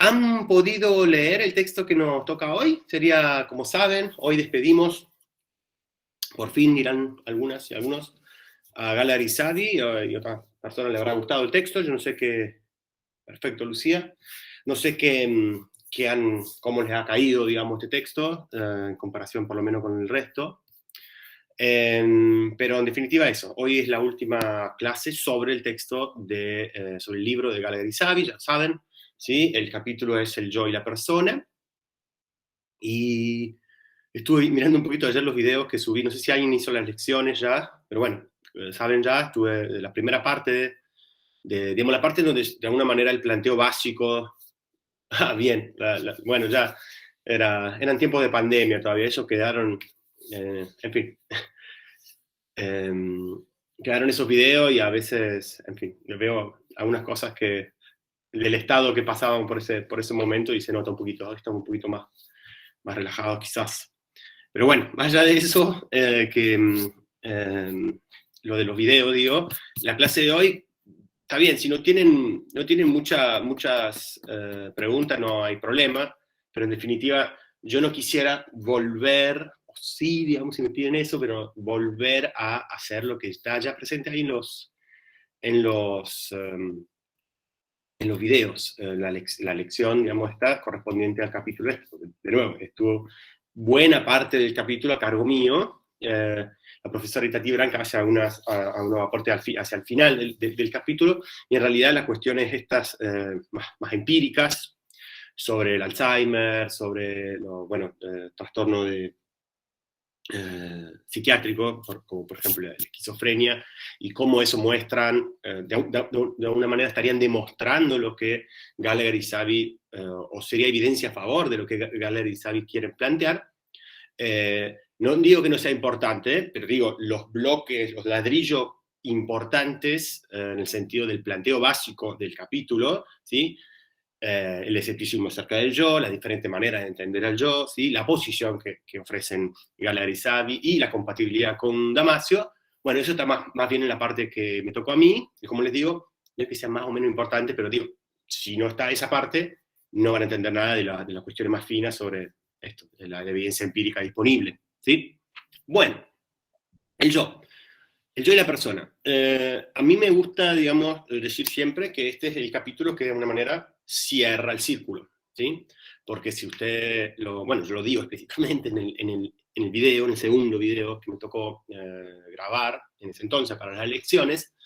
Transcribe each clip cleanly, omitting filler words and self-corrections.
¿Han podido leer el texto que nos toca hoy? Sería, como saben, hoy despedimos, por fin dirán algunas y algunos, a Gala Arizadi, y otras personas le habrá gustado el texto. Yo no sé qué. Perfecto, Lucía. No sé cómo les ha caído, digamos, este texto, en comparación por lo menos con el resto. Pero en definitiva eso, hoy es la última clase sobre el texto, sobre el libro de Gala Arizadi, ya saben, ¿sí? El capítulo es el yo y la persona, y estuve mirando un poquito ayer los videos que subí, no sé si alguien hizo las lecciones ya, pero bueno, saben ya, estuve de la primera parte digamos, la parte donde de alguna manera el planteo básico. Bien, bueno, ya eran tiempos de pandemia todavía, eso quedaron, en fin, quedaron esos videos y a veces, en fin, veo algunas cosas del estado que pasaban por ese momento y se nota un poquito, estamos un poquito más relajados quizás. Pero bueno, más allá de eso, lo de los videos, digo, la clase de hoy está bien, si no tienen muchas preguntas, no hay problema, pero en definitiva yo no quisiera volver, o sí, digamos, si me piden eso, pero volver a hacer lo que está ya presente ahí en los, um, en los videos. La lección, digamos, está correspondiente al capítulo este, porque, de nuevo, estuvo buena parte del capítulo a cargo mío. La profesora Itati Branca hace unos aportes hacia el final del capítulo, y en realidad las cuestiones estas más empíricas sobre el Alzheimer, sobre trastorno psiquiátrico, como por ejemplo la esquizofrenia, y cómo eso muestran, de alguna manera estarían demostrando lo que Gallagher y Savi, o sería evidencia a favor de lo que Gallagher y Savi quieren plantear. No digo que no sea importante, pero digo, los bloques, los ladrillos importantes, en el sentido del planteo básico del capítulo, ¿sí? El escepticismo acerca del yo, las diferentes maneras de entender al yo, ¿sí? La posición que ofrecen Gallagher y Savi y la compatibilidad con Damasio. Bueno, eso está más bien en la parte que me tocó a mí, y como les digo, no es que sea más o menos importante, pero digo, si no está esa parte, no van a entender nada de las cuestiones más finas sobre esto, de la evidencia empírica disponible, ¿sí? Bueno, el yo. El yo y la persona. A mí me gusta, digamos, decir siempre que este es el capítulo que de alguna manera cierra el círculo, ¿sí? Porque si usted, bueno, yo lo digo explícitamente en el video, en el segundo video que me tocó grabar en ese entonces para las lecciones,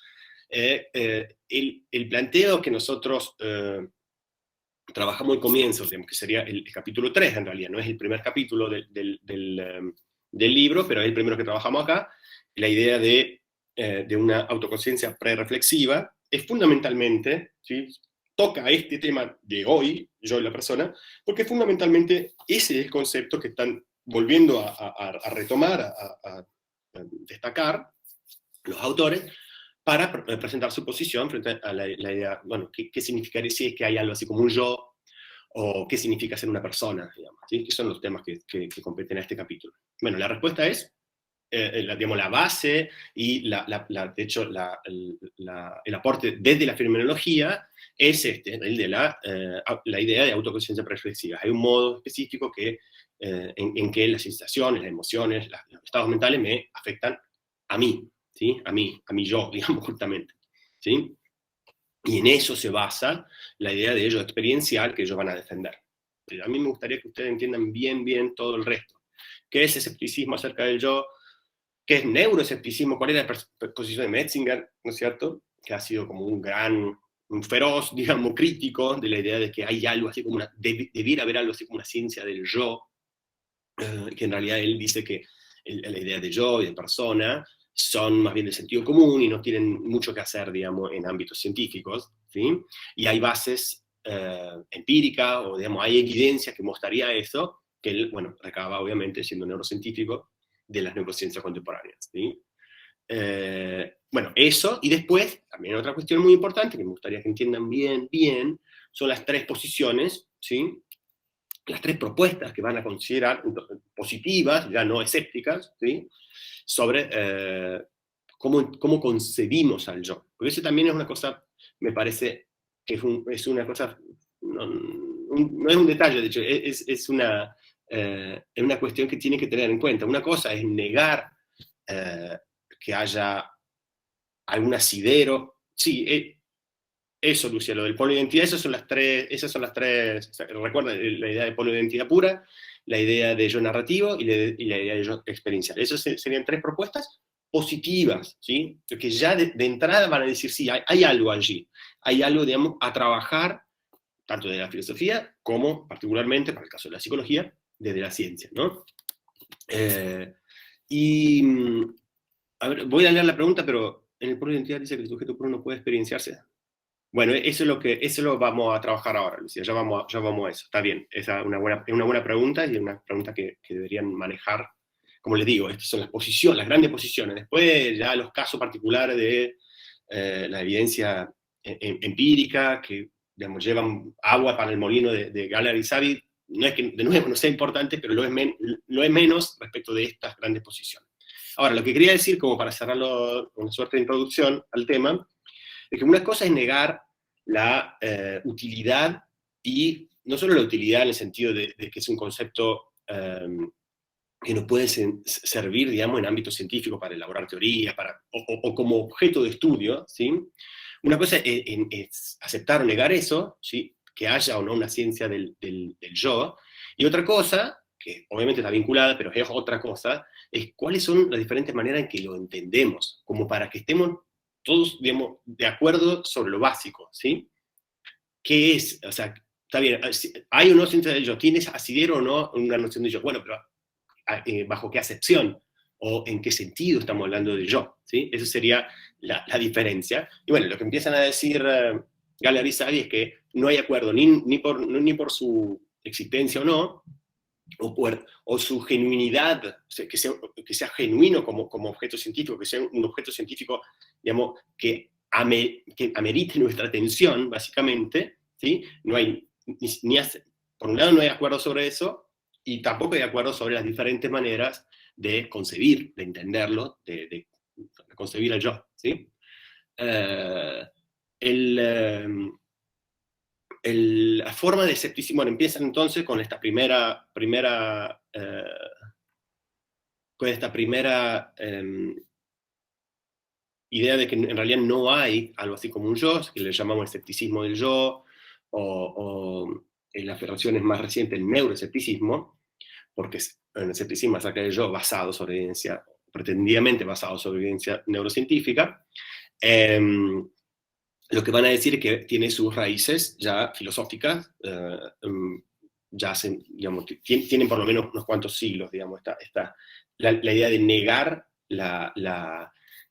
el planteo que nosotros trabajamos al comienzo, digamos, que sería el capítulo 3 en realidad, no es el primer capítulo del libro, pero es el primero que trabajamos acá, la idea de una autoconciencia prereflexiva, es fundamentalmente, ¿sí? Toca este tema de hoy, yo y la persona, porque fundamentalmente ese es el concepto que están volviendo a retomar, a destacar los autores, para presentar su posición frente a la idea, bueno, ¿qué significaría si es que hay algo así como un yo, o qué significa ser una persona, digamos, ¿sí? Que son los temas que competen a este capítulo. Bueno, la respuesta es, digamos, la base y, de hecho, el aporte desde la fenomenología es el de la idea de autoconciencia reflexiva. Hay un modo específico en que las sensaciones, las emociones, los estados mentales me afectan a mí, ¿sí? A mí yo, digamos, justamente, ¿sí? Y en eso se basa la idea de ello experiencial que ellos van a defender. A mí me gustaría que ustedes entiendan bien todo el resto. ¿Qué es escepticismo acerca del yo? ¿Qué es neuroescepticismo? ¿Cuál es la posición de Metzinger, ¿no es cierto? Que ha sido como un feroz, digamos, crítico de la idea de que hay algo así como debiera haber algo así como una ciencia del yo, que en realidad él dice que la idea de yo y de persona son más bien de sentido común y no tienen mucho que hacer, digamos, en ámbitos científicos, ¿sí? Y hay bases empíricas, o digamos, hay evidencia que mostraría eso, que él, bueno, recaba obviamente siendo neurocientífico de las neurociencias contemporáneas, ¿sí? Bueno, eso, y después, también otra cuestión muy importante que me gustaría que entiendan bien, son las tres posiciones, ¿sí? Las tres propuestas que van a considerar positivas, ya no escépticas, ¿sí? Sobre cómo concebimos al yo. Porque eso también es una cosa, me parece, que es una cosa, no, no es un detalle, de hecho, es una cuestión que tiene que tener en cuenta. Una cosa es negar que haya algún asidero. Sí, eso, Lucia, lo del polo de identidad, esas son las tres, recuerda la idea de polo de identidad pura, la idea de yo narrativo y la idea de yo experiencial. Esas serían tres propuestas positivas, ¿sí? Que ya de entrada van a decir, sí, hay algo allí, hay algo, digamos, a trabajar, tanto de la filosofía como, particularmente, para el caso de la psicología, desde la ciencia, ¿no? Y, a ver, voy a leer la pregunta, pero en el polo de identidad dice que el sujeto puro no puede experienciarse. Bueno, eso lo vamos a trabajar ahora, Lucía, ya vamos a eso, está bien, esa es una buena pregunta y una pregunta que deberían manejar. Como les digo, estas son las posiciones, las grandes posiciones. Después ya los casos particulares de la evidencia empírica, que digamos, llevan agua para el molino de Galler y Savitt, no es que de nuevo no sea importante, pero lo es menos respecto de estas grandes posiciones. Ahora, lo que quería decir, como para cerrarlo con una suerte de introducción al tema, es que una cosa es negar la utilidad, y no solo la utilidad en el sentido de que es un concepto que nos puede servir, digamos, en ámbito científico para elaborar teoría, o como objeto de estudio, ¿sí? Una cosa es aceptar o negar eso, ¿sí? Que haya o no una ciencia del yo, y otra cosa, que obviamente está vinculada, pero es otra cosa, es cuáles son las diferentes maneras en que lo entendemos, como para que estemos todos, digamos, de acuerdo sobre lo básico, ¿sí? ¿Qué es? O sea, está bien, hay o no ciencia del yo, ¿tienes asidero o no una noción de yo? Bueno, pero ¿bajo qué acepción? ¿O en qué sentido estamos hablando de yo? ¿Sí? Esa sería la diferencia. Y bueno, lo que empiezan a decir Galler y Savitt es que no hay acuerdo ni por su existencia o no, o su genuinidad, o sea, que sea genuino como objeto científico, que sea un objeto científico, digamos, que amerite nuestra atención, básicamente, ¿sí? No hay, por un lado no hay acuerdo sobre eso, y tampoco hay acuerdo sobre las diferentes maneras de concebir, de entenderlo, de concebir al yo, ¿sí? Eh, el, eh, la forma de escepticismo, bueno, empiezan entonces con esta idea de que en realidad no hay algo así como un yo, que le llamamos escepticismo del yo, o en las versiones más recientes el neuroescepticismo, porque es un escepticismo acerca del yo basado sobre evidencia, pretendidamente basado sobre evidencia neurocientífica. Lo que van a decir es que tiene sus raíces ya filosóficas, ya digamos, tienen por lo menos unos cuantos siglos, digamos, la idea de negar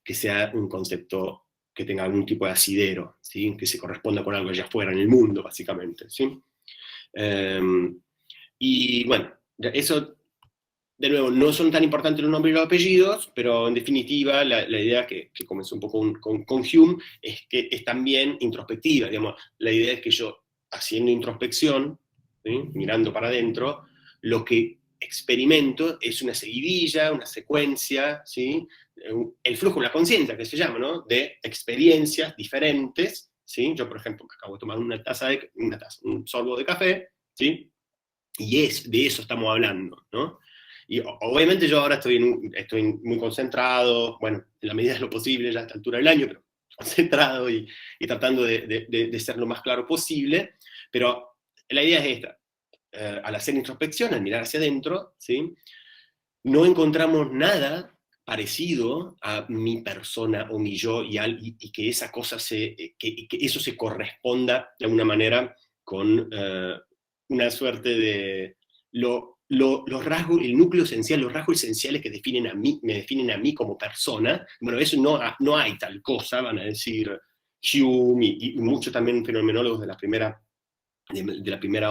que sea un concepto que tenga algún tipo de asidero, ¿sí? Que se corresponda con algo allá afuera, en el mundo, básicamente, ¿sí? Y bueno, eso, de nuevo, no son tan importantes los nombres y los apellidos, pero en definitiva la idea que comenzó un poco con Hume es que es también introspectiva, digamos, la idea es que yo, haciendo introspección, ¿sí? Mirando para adentro, lo que experimento es una seguidilla, una secuencia, ¿sí? El flujo de la conciencia, que se llama, ¿no? De experiencias diferentes, ¿sí? Yo, por ejemplo, acabo de tomar un sorbo de café, ¿sí? Y de eso estamos hablando, ¿no? Y obviamente yo ahora estoy muy concentrado, bueno, en la medida de lo posible ya a esta altura del año, pero concentrado y tratando de ser lo más claro posible, pero la idea es esta. Al hacer introspección, al mirar hacia adentro, ¿sí? No encontramos nada parecido a mi persona o mi yo y que esa cosa que eso se corresponda de alguna manera con una suerte de los rasgos, el núcleo esencial, los rasgos esenciales que me definen a mí como persona. Bueno, eso no hay tal cosa, van a decir Hume y muchos también fenomenólogos de la primera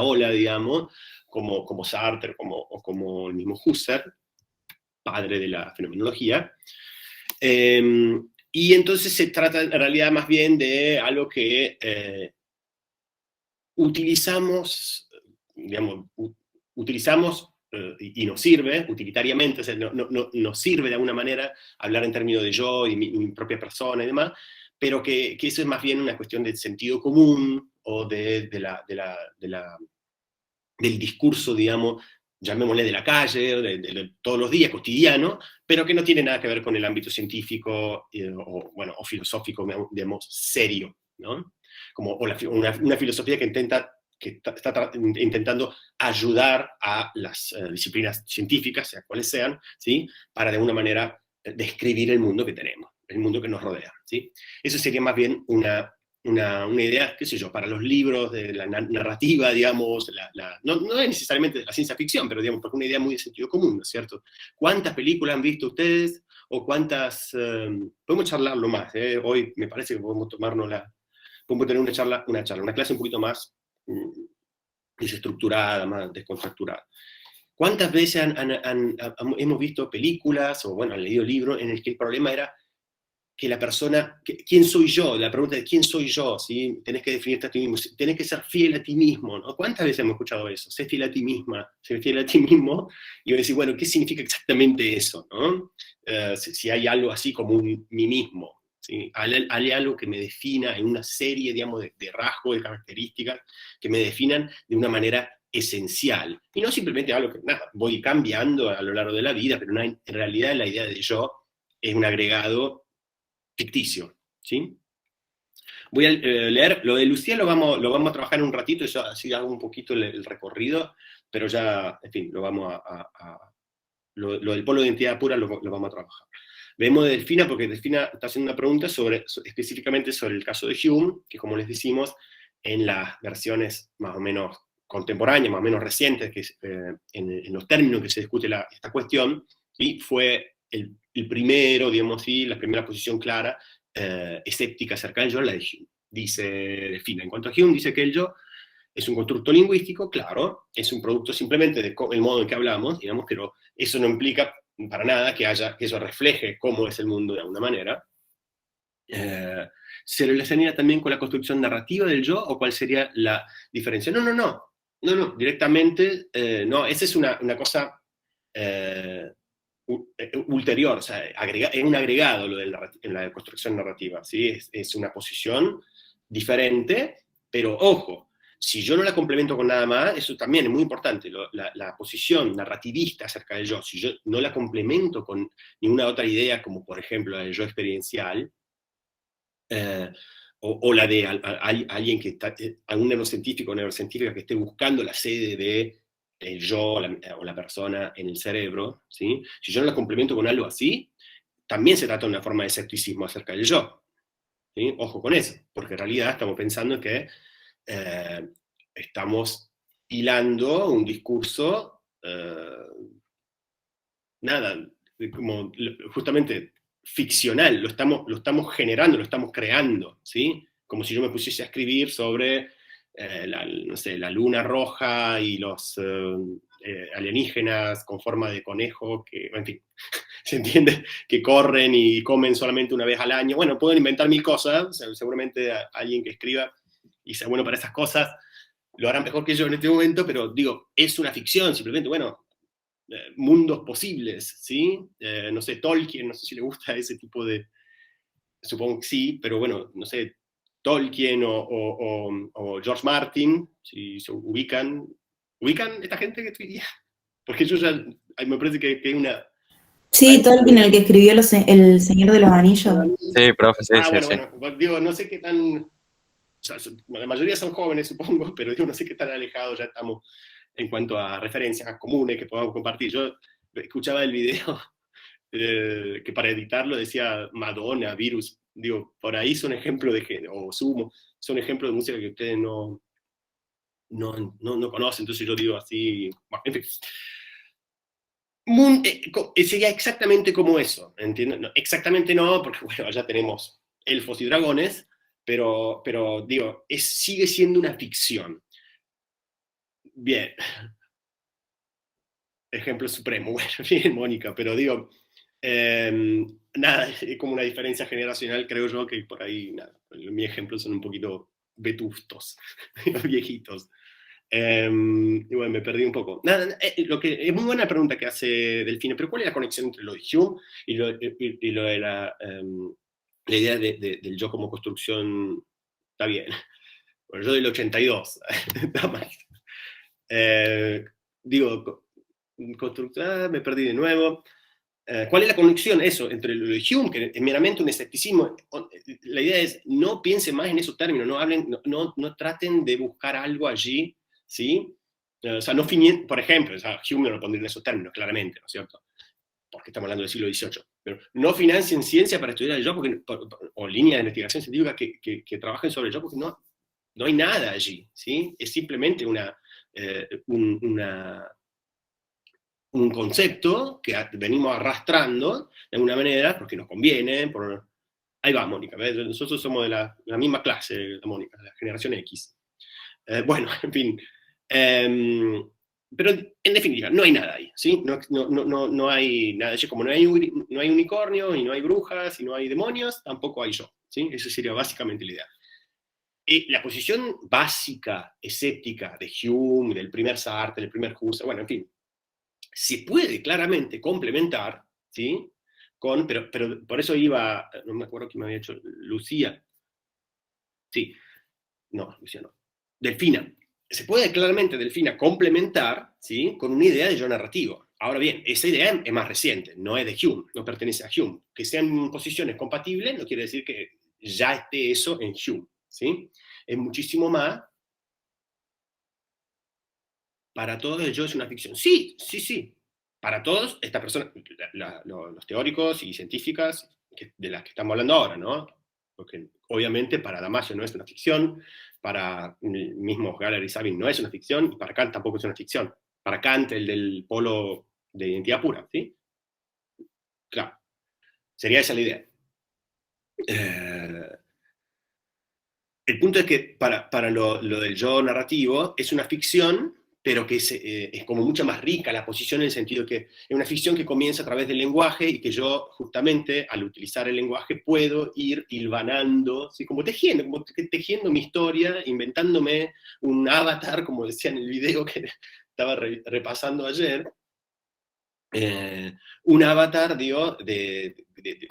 ola, digamos, como Sartre o como el mismo Husserl, padre de la fenomenología. Y entonces se trata en realidad más bien de algo que utilizamos, digamos, y nos sirve utilitariamente, o sea, nos sirve de alguna manera hablar en términos de yo y mi propia persona y demás, pero que eso es más bien una cuestión de sentido común o de la del discurso, digamos, llamémosle de la calle, de todos los días, cotidiano, pero que no tiene nada que ver con el ámbito científico o, bueno, o filosófico, digamos, serio, ¿no? Como, o una filosofía que está intentando ayudar a las disciplinas científicas, sea cuales sean, ¿sí? Para de alguna manera describir el mundo que tenemos, el mundo que nos rodea, ¿sí? Eso sería más bien una idea, qué sé yo, para los libros de la narrativa, digamos, no es necesariamente de la ciencia ficción, pero digamos, porque una idea muy de sentido común, ¿no es cierto? ¿Cuántas películas han visto ustedes? ¿O cuántas? Podemos charlarlo más, ¿eh? Hoy me parece que podemos podemos tener una clase un poquito más desestructurada, más descontracturada. ¿Cuántas veces hemos visto películas o, bueno, han leído libros en el que el problema era que la persona, ¿quién soy yo? La pregunta de ¿quién soy yo? ¿Sí? Tenés que definirte a ti mismo, tenés que ser fiel a ti mismo, ¿no? ¿Cuántas veces hemos escuchado eso? Sé fiel a ti misma, sé fiel a ti mismo, y voy a decir, bueno, ¿qué significa exactamente eso? ¿No? Si hay algo así como un mí mismo, ¿sí? Hay algo que me defina en una serie, digamos, de rasgos, de características, que me definan de una manera esencial, y no simplemente algo que, nada, voy cambiando a lo largo de la vida, pero no, en realidad la idea de yo es un agregado ficticio, ¿sí? Voy a leer, lo de Lucía lo vamos a trabajar en un ratito, yo así hago un poquito el recorrido, pero ya, en fin, lo del polo de identidad pura lo vamos a trabajar. Vemos de Delfina, porque Delfina está haciendo una pregunta específicamente sobre el caso de Hume, que como les decimos, en las versiones más o menos contemporáneas, más o menos recientes, que en los términos que se discute esta cuestión, ¿sí? Fue el primero, digamos así, la primera posición clara, escéptica acerca del yo, la de Hume. Dice Delfina, en cuanto a Hume, dice que el yo es un constructo lingüístico, claro, es un producto simplemente del modo en que hablamos, digamos, pero eso no implica para nada que eso refleje cómo es el mundo de alguna manera. ¿Se relacionaría también con la construcción narrativa del yo o cuál sería la diferencia? No, directamente, no, esa es una cosa ulterior, o sea, es un agregado en la construcción narrativa, ¿sí? Es una posición diferente, pero ojo, si yo no la complemento con nada más, eso también es muy importante, la posición narrativista acerca del yo, si yo no la complemento con ninguna otra idea, como por ejemplo la del yo experiencial, eh, o la de alguien que está, algún neurocientífico o neurocientífica que esté buscando la sede de el yo o la persona en el cerebro, ¿sí? Si yo no la complemento con algo así, también se trata de una forma de escepticismo acerca del yo, ¿sí? Ojo con eso, porque en realidad estamos pensando que estamos hilando un discurso, nada, como justamente ficcional, lo estamos generando, lo estamos creando, ¿sí? Como si yo me pusiese a escribir sobre, no sé, la luna roja y los alienígenas con forma de conejo, que, en fin, ¿se entiende? Que corren y comen solamente una vez al año. Bueno, pueden inventar mil cosas, seguramente alguien que escriba y sea bueno para esas cosas lo harán mejor que yo en este momento, pero digo, es una ficción, simplemente, bueno, mundos posibles, ¿sí? No sé, Tolkien, no sé si le gusta ese tipo de, supongo que sí, pero bueno, no sé, Tolkien o George Martin, si se ubican esta gente que estoy porque yo ya, me parece que hay una... Sí, Tolkien, el que escribió El Señor de los Anillos. Sí, profe, sí, sí, sí. Bueno, digo, no sé qué tan... O sea, la mayoría son jóvenes, supongo, pero digo, no sé qué tan alejados ya estamos en cuanto a referencias comunes que podamos compartir. Yo escuchaba el video que para editarlo decía Madonna, Virus, digo, por ahí son ejemplos o Sumo, son ejemplos de música que ustedes no conocen, entonces yo digo así, bueno, en fin. Sería exactamente como eso, ¿entiendes? No, exactamente no, porque bueno, allá tenemos elfos y dragones, pero digo, sigue siendo una ficción. Bien, ejemplo supremo, bueno, bien, Mónica, pero digo, nada, es como una diferencia generacional, creo yo, que por ahí, nada, mis ejemplos son un poquito vetustos, viejitos. Y bueno, me perdí un poco. Nada, es muy buena pregunta que hace Delfine, pero ¿cuál es la conexión entre lo de Hume y lo de la idea del yo como construcción? Está bien. Bueno, yo del 82, está mal. Digo, me perdí de nuevo. ¿Cuál es la conexión eso entre lo de Hume, que es meramente un escepticismo? La idea es, no piensen más en esos términos, no traten de buscar algo allí, ¿sí? O sea, por ejemplo, o sea, Hume no lo pondría en esos términos, claramente, ¿no es cierto? Porque estamos hablando del siglo XVIII. Pero no financien ciencia para estudiar el yo, o líneas de investigación científica que trabajen sobre el yo, porque no hay nada allí, ¿sí? Es simplemente un concepto que venimos arrastrando de alguna manera, porque nos conviene. Ahí va, Mónica, ¿ves? Nosotros somos de la misma clase, Mónica, de la generación X. Bueno, en fin. Pero en definitiva, no hay nada ahí, ¿sí? No hay nada allí. Como no hay unicornio, y no hay brujas, y no hay demonios, tampoco hay yo, ¿sí? Esa sería básicamente la idea. Y la posición básica, escéptica de Hume, del primer Sartre, del primer Husserl, bueno, en fin, se puede claramente complementar, ¿sí? Pero por eso iba, no me acuerdo quién me había hecho, Lucía. Sí, no, Lucía no. Delfina. Se puede claramente, Delfina, complementar, ¿sí? Con una idea de yo narrativo. Ahora bien, esa idea es más reciente, no es de Hume, no pertenece a Hume. Que sean posiciones compatibles no quiere decir que ya esté eso en Hume, ¿sí? Es muchísimo más. Para todos el yo es una ficción. Sí, sí, sí. Para todos, esta persona, los teóricos y científicas de las que estamos hablando ahora, ¿no? Porque obviamente para Damasio no es una ficción, para el mismo Galler y Sabin no es una ficción, y para Kant tampoco es una ficción. Para Kant, el del polo de identidad pura, ¿sí? Claro. Sería esa la idea. El punto es que para lo del yo narrativo es una ficción, pero que es como mucho más rica la posición en el sentido que es una ficción que comienza a través del lenguaje y que yo justamente al utilizar el lenguaje puedo ir hilvanando, ¿sí? Como tejiendo mi historia, inventándome un avatar, como decía en el video que estaba repasando ayer, un avatar, digo,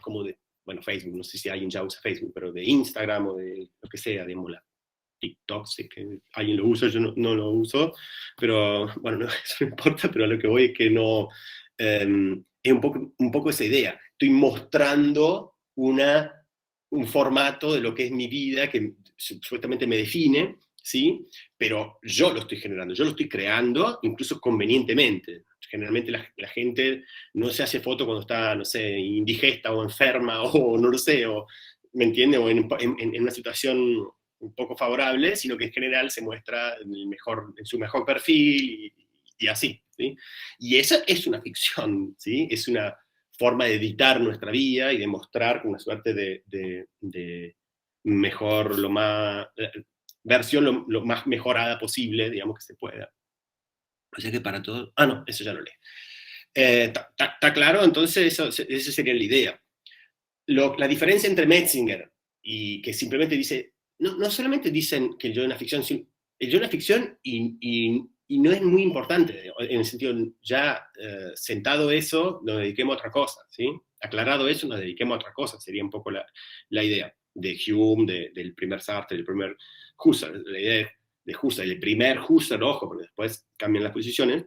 como de, bueno, Facebook, no sé si alguien ya usa Facebook, pero de Instagram o de lo que sea, digamos, TikTok, si que alguien lo usa, yo no lo uso, pero bueno, eso no importa, pero a lo que voy es que no, es un poco esa idea. Estoy mostrando un formato de lo que es mi vida, que supuestamente me define, ¿sí? Pero yo lo estoy generando, yo lo estoy creando, incluso convenientemente. Generalmente la gente no se hace foto cuando está, no sé, indigesta o enferma, o no lo sé, o, ¿me entiende? O en una situación un poco favorable, sino que en general se muestra en su mejor perfil y así, ¿sí? Y esa es una ficción, ¿sí? Es una forma de editar nuestra vida y de mostrar con una suerte de mejor, versión lo más mejorada posible, digamos, que se pueda. O sea que para todos... Ah, no, eso ya lo leí. ¿Está claro? Entonces, esa sería la idea. La diferencia entre Metzinger y que simplemente dice, no solamente dicen que el yo es una ficción, el yo es una ficción y no es muy importante, en el sentido, ya sentado eso, nos dediquemos a otra cosa, ¿sí? Aclarado eso, nos dediquemos a otra cosa, sería un poco la idea de Hume, del primer Sartre, del primer Husserl, la idea de Husserl, el primer Husserl, ojo, porque después cambian las posiciones,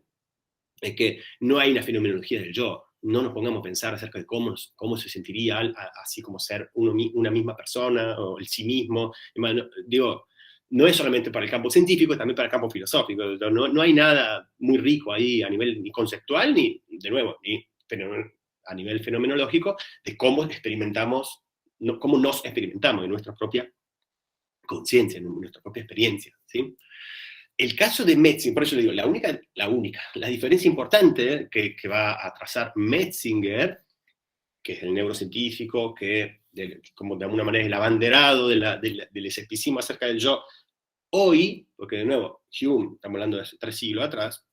es que no hay una fenomenología del yo. No nos pongamos a pensar acerca de cómo se sentiría así como ser una misma persona, o el sí mismo. Digo, no es solamente para el campo científico, también para el campo filosófico. No hay nada muy rico ahí a nivel ni conceptual, ni, de nuevo, ni a nivel fenomenológico, de cómo experimentamos, cómo nos experimentamos en nuestra propia conciencia, en nuestra propia experiencia, ¿sí? El caso de Metzinger, por eso le digo, la diferencia importante que va a trazar Metzinger, que es el neurocientífico, que como de alguna manera es el abanderado del escepticismo acerca del yo, hoy, porque de nuevo, Hume, estamos hablando de hace 3 siglos atrás,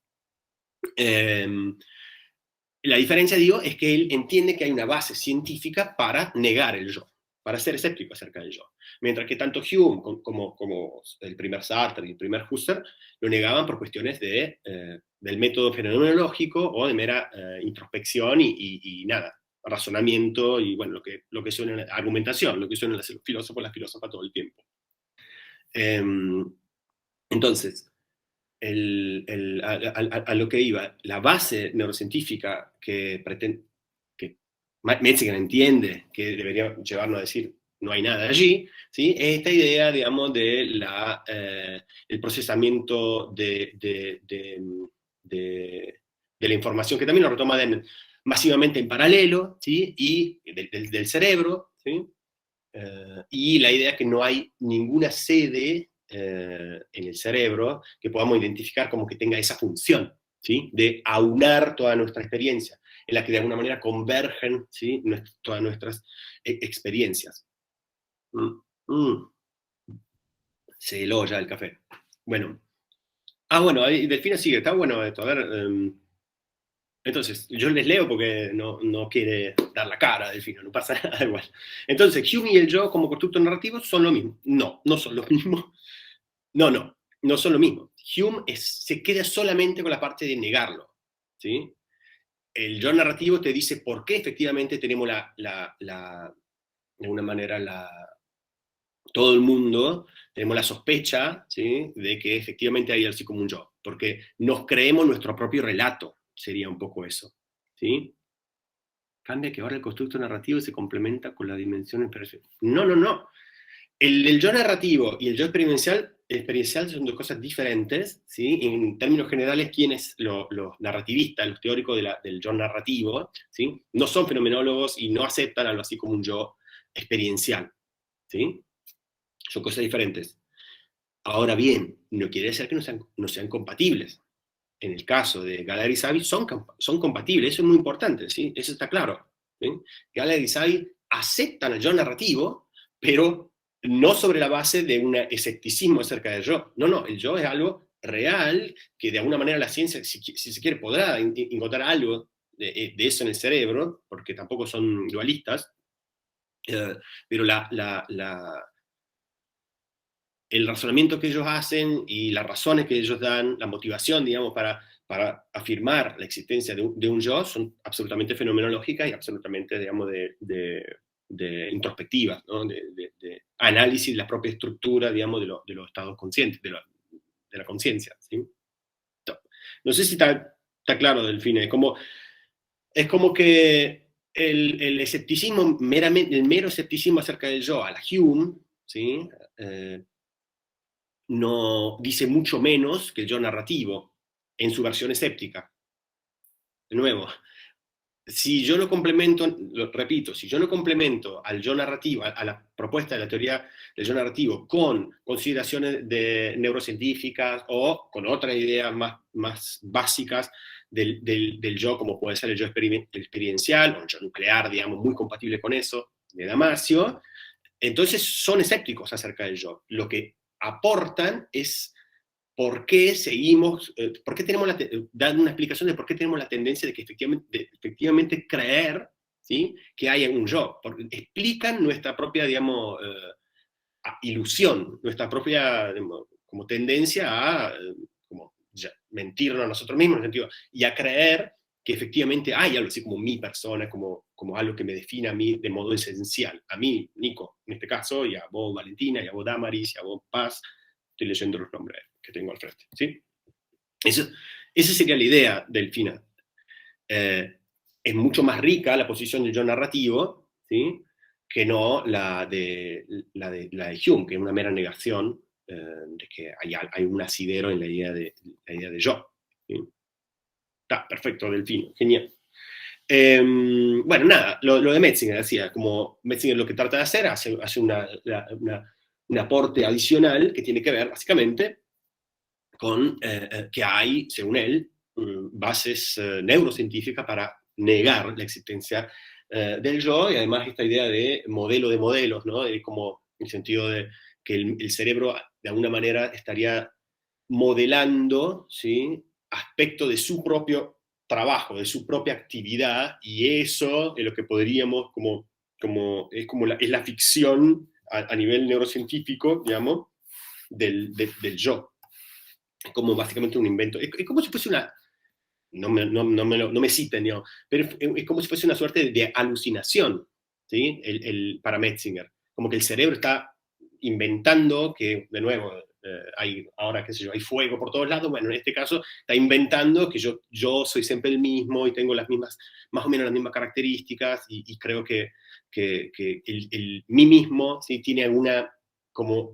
la diferencia, digo, es que él entiende que hay una base científica para negar el yo, para ser escéptico acerca del yo. Mientras que tanto Hume como el primer Sartre y el primer Husserl lo negaban por cuestiones del método fenomenológico o de mera introspección y nada, razonamiento y bueno, lo que suena argumentación, lo que suena los filósofos, las filósofas todo el tiempo. Entonces, a lo que iba, la base neurocientífica que Metzinger entiende que debería llevarnos a decir no hay nada allí, ¿sí? Es esta idea, digamos, de el procesamiento de la información, que también lo retoma masivamente en paralelo, ¿sí? Y del cerebro, ¿sí? Y la idea es que no hay ninguna sede en el cerebro que podamos identificar como que tenga esa función, ¿sí? De aunar toda nuestra experiencia, en la que de alguna manera convergen, ¿sí? Todas nuestras experiencias. Se heló ya el café. Bueno. Bueno, ahí Delfina sigue, está bueno esto. A ver, entonces, yo les leo porque no quiere dar la cara, Delfina, no pasa nada igual. Entonces, Hume y el yo como constructo narrativo son lo mismo. No son lo mismo. No son lo mismo. Hume se queda solamente con la parte de negarlo, ¿sí? El yo narrativo te dice por qué efectivamente tenemos de alguna manera, todo el mundo tenemos la sospecha, ¿sí? De que efectivamente hay algo así como un yo, porque nos creemos nuestro propio relato, sería un poco eso, ¿sí? Cambia que ahora el constructo narrativo se complementa con la dimensión experiencial. No. El yo narrativo y el yo experiencial son dos cosas diferentes, ¿sí? En términos generales, quienes los narrativistas, los teóricos del yo narrativo, ¿sí? No son fenomenólogos y no aceptan algo así como un yo experiencial, ¿sí? Son cosas diferentes. Ahora bien, no quiere decir que no sean compatibles. En el caso de Galler y Savi son compatibles, eso es muy importante, ¿sí? Eso está claro, ¿sí? Galler y Savi aceptan el yo narrativo, pero no sobre la base de un escepticismo acerca del yo. No, el yo es algo real, que de alguna manera la ciencia, si se quiere, podrá encontrar algo de eso en el cerebro, porque tampoco son dualistas, pero el razonamiento que ellos hacen y las razones que ellos dan, la motivación, digamos, para afirmar la existencia de un yo, son absolutamente fenomenológicas y absolutamente, digamos, de introspectivas, ¿no? De análisis de la propia estructura, digamos, de los estados conscientes, de la conciencia, ¿sí? No sé si está claro, Delfina, es como que el escepticismo, el mero escepticismo acerca del yo a la Hume, ¿sí? No dice mucho menos que el yo narrativo en su versión escéptica. De nuevo, si yo no complemento, lo repito, si yo no complemento al yo narrativo, a la propuesta de la teoría del yo narrativo con consideraciones neurocientíficas o con otras ideas más básicas del yo, como puede ser el yo experiencial o el yo nuclear, digamos, muy compatible con eso, de Damasio, entonces son escépticos acerca del yo. Lo que aportan es por qué seguimos, por qué tenemos dan una explicación de por qué tenemos la tendencia de que efectivamente creer, ¿sí? Que hay un yo. Explican nuestra propia, digamos, ilusión, nuestra propia, digamos, como tendencia a como mentirnos a nosotros mismos, en el sentido, y a creer que efectivamente hay algo así como mi persona, como algo que me define a mí de modo esencial. A mí, Nico, en este caso, y a vos, Valentina, y a vos, Damaris, y a vos, Paz. Estoy leyendo los nombres que tengo al frente, ¿sí? Esa sería la idea Delfina. Es mucho más rica la posición del yo narrativo, ¿sí? Que no la de Hume, que es una mera negación de que hay un asidero en la idea de yo. ¿Sí? Está, perfecto, Delfino, genial. Bueno, nada, lo de Metzinger, decía, como Metzinger lo que trata de hacer, hace un aporte adicional que tiene que ver, básicamente, con que hay, según él, bases neurocientíficas para negar la existencia del yo, y además esta idea de modelo de modelos, ¿no? Como en el sentido de que el cerebro de alguna manera estaría modelando, ¿sí? Aspectos de su propio trabajo, de su propia actividad, y eso es lo que podríamos, es la ficción a nivel neurocientífico, digamos, del yo. Es como básicamente un invento. Es como si fuese una, no me citen, digamos, pero es como si fuese una suerte de alucinación, ¿sí? Para Metzinger. Como que el cerebro está inventando que, de nuevo, ahora, qué sé yo, hay fuego por todos lados. Bueno, en este caso está inventando que yo soy siempre el mismo y tengo las mismas, más o menos las mismas características, y creo que mí mismo, ¿sí?, tiene alguna como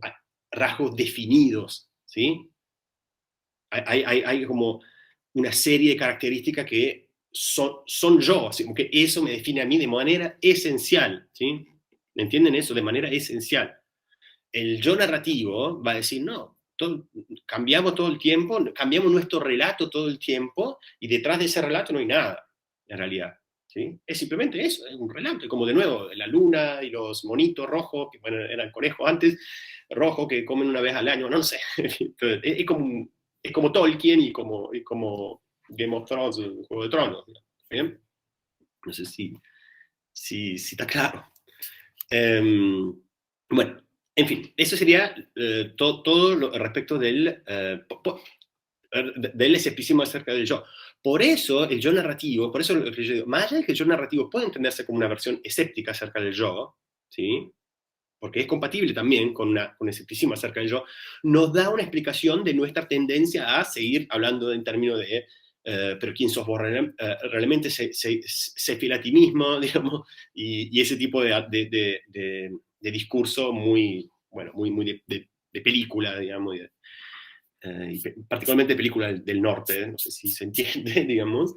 rasgos definidos, ¿sí? Hay como una serie de características que son yo, así como que eso me define a mí de manera esencial, ¿sí? ¿Me entienden eso? De manera esencial. El yo narrativo va a decir, no, cambiamos todo el tiempo, cambiamos nuestro relato todo el tiempo, y detrás de ese relato no hay nada, en realidad, ¿sí? Es simplemente eso, es un relato, como de nuevo, la luna y los monitos rojos, que bueno, eran conejos antes, rojos que comen una vez al año, no sé. Entonces, es como Tolkien y como Game of Thrones, Juego de Tronos, ¿bien? No sé si está claro. Bueno, en fin, eso sería todo lo respecto del escepticismo acerca del yo. Por eso el yo narrativo, por eso lo que yo digo, más allá de que el yo narrativo puede entenderse como una versión escéptica acerca del yo, ¿sí?, porque es compatible también con escepticismo acerca del yo, nos da una explicación de nuestra tendencia a seguir hablando en términos de pero quién sos vos realmente, sé fiel a ti mismo, digamos, y ese tipo de discurso muy, bueno, muy de película, digamos, y particularmente película del norte, no sé si se entiende, digamos,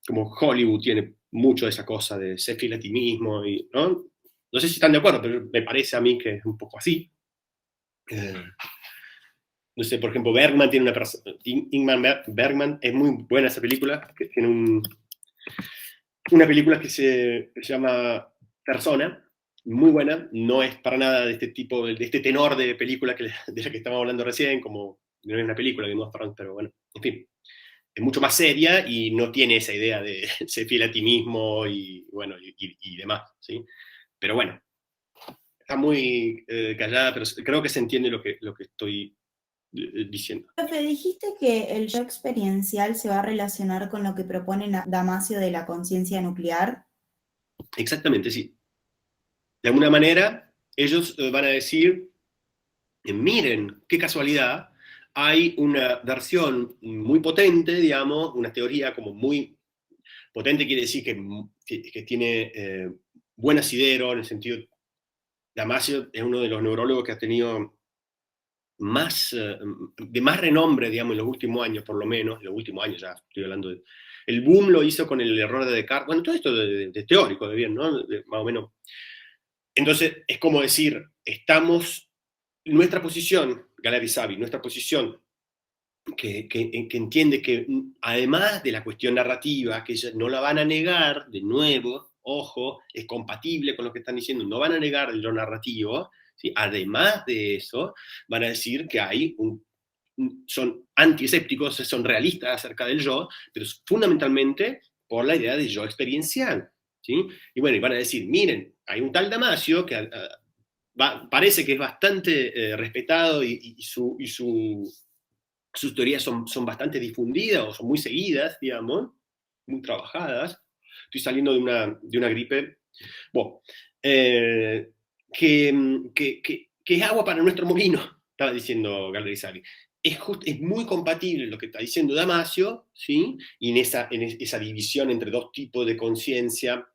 como Hollywood tiene mucho de esa cosa de ser fiel a ti mismo, y, ¿no? No sé si están de acuerdo, pero me parece a mí que es un poco así. No sé, por ejemplo, Bergman tiene Ingmar Bergman, es muy buena esa película, que tiene una película que se llama Persona, muy buena, no es para nada de este tipo, de este tenor de película de la que estábamos hablando recién, como no es una película que no es, pero bueno, en fin, es mucho más seria y no tiene esa idea de ser fiel a ti mismo y, bueno, y demás, ¿sí? Pero bueno, está muy callada, pero creo que se entiende lo que estoy diciendo. Profe, dijiste que el yo experiencial se va a relacionar con lo que propone Damasio de la conciencia nuclear. Exactamente, sí. De alguna manera, ellos van a decir, miren, qué casualidad, hay una versión muy potente, digamos, una teoría como muy potente, quiere decir que tiene buen asidero, en el sentido, Damasio es uno de los neurólogos que ha tenido de más renombre, digamos, en los últimos años, por lo menos, en los últimos años ya estoy hablando de... El boom lo hizo con el error de Descartes, bueno, todo esto de teórico, de bien, ¿no? Más o menos. Entonces, es como decir, nuestra posición, Galeazzi Savi, nuestra posición, que entiende que además de la cuestión narrativa, que ellos no la van a negar, de nuevo, ojo, es compatible con lo que están diciendo, no van a negar el yo narrativo, ¿sí? Además de eso, van a decir que son antiescépticos, son realistas acerca del yo, pero fundamentalmente por la idea de yo experiencial, ¿sí? Y bueno, y van a decir, miren, hay un tal Damasio que parece que es bastante respetado y sus teorías son bastante difundidas o son muy seguidas, digamos, muy trabajadas. Estoy saliendo de una gripe. Bueno, que es agua para nuestro molino, estaba diciendo Galeazzi. Es muy compatible lo que está diciendo Damasio, ¿sí? Y en esa división entre dos tipos de conciencia,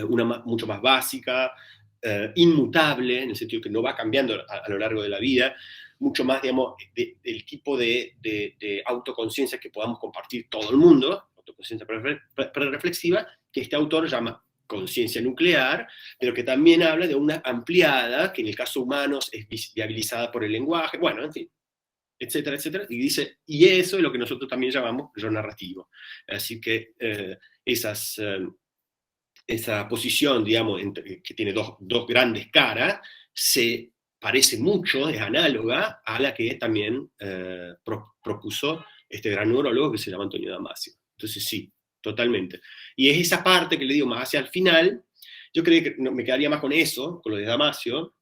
una mucho más básica, inmutable, en el sentido que no va cambiando a lo largo de la vida, mucho más, digamos, del tipo de autoconciencia que podamos compartir todo el mundo, autoconciencia prereflexiva, que este autor llama conciencia nuclear, pero que también habla de una ampliada, que en el caso humano es viabilizada por el lenguaje, bueno, en fin, etcétera, etcétera, y dice, y eso es lo que nosotros también llamamos yo narrativo. Así que esa posición, digamos, que tiene dos grandes caras, se parece mucho, es análoga a la que también propuso este gran neurólogo que se llama Antonio Damasio. Entonces sí, totalmente. Y es esa parte que le digo más hacia el final, yo creo que me quedaría más con eso, con lo de Damasio,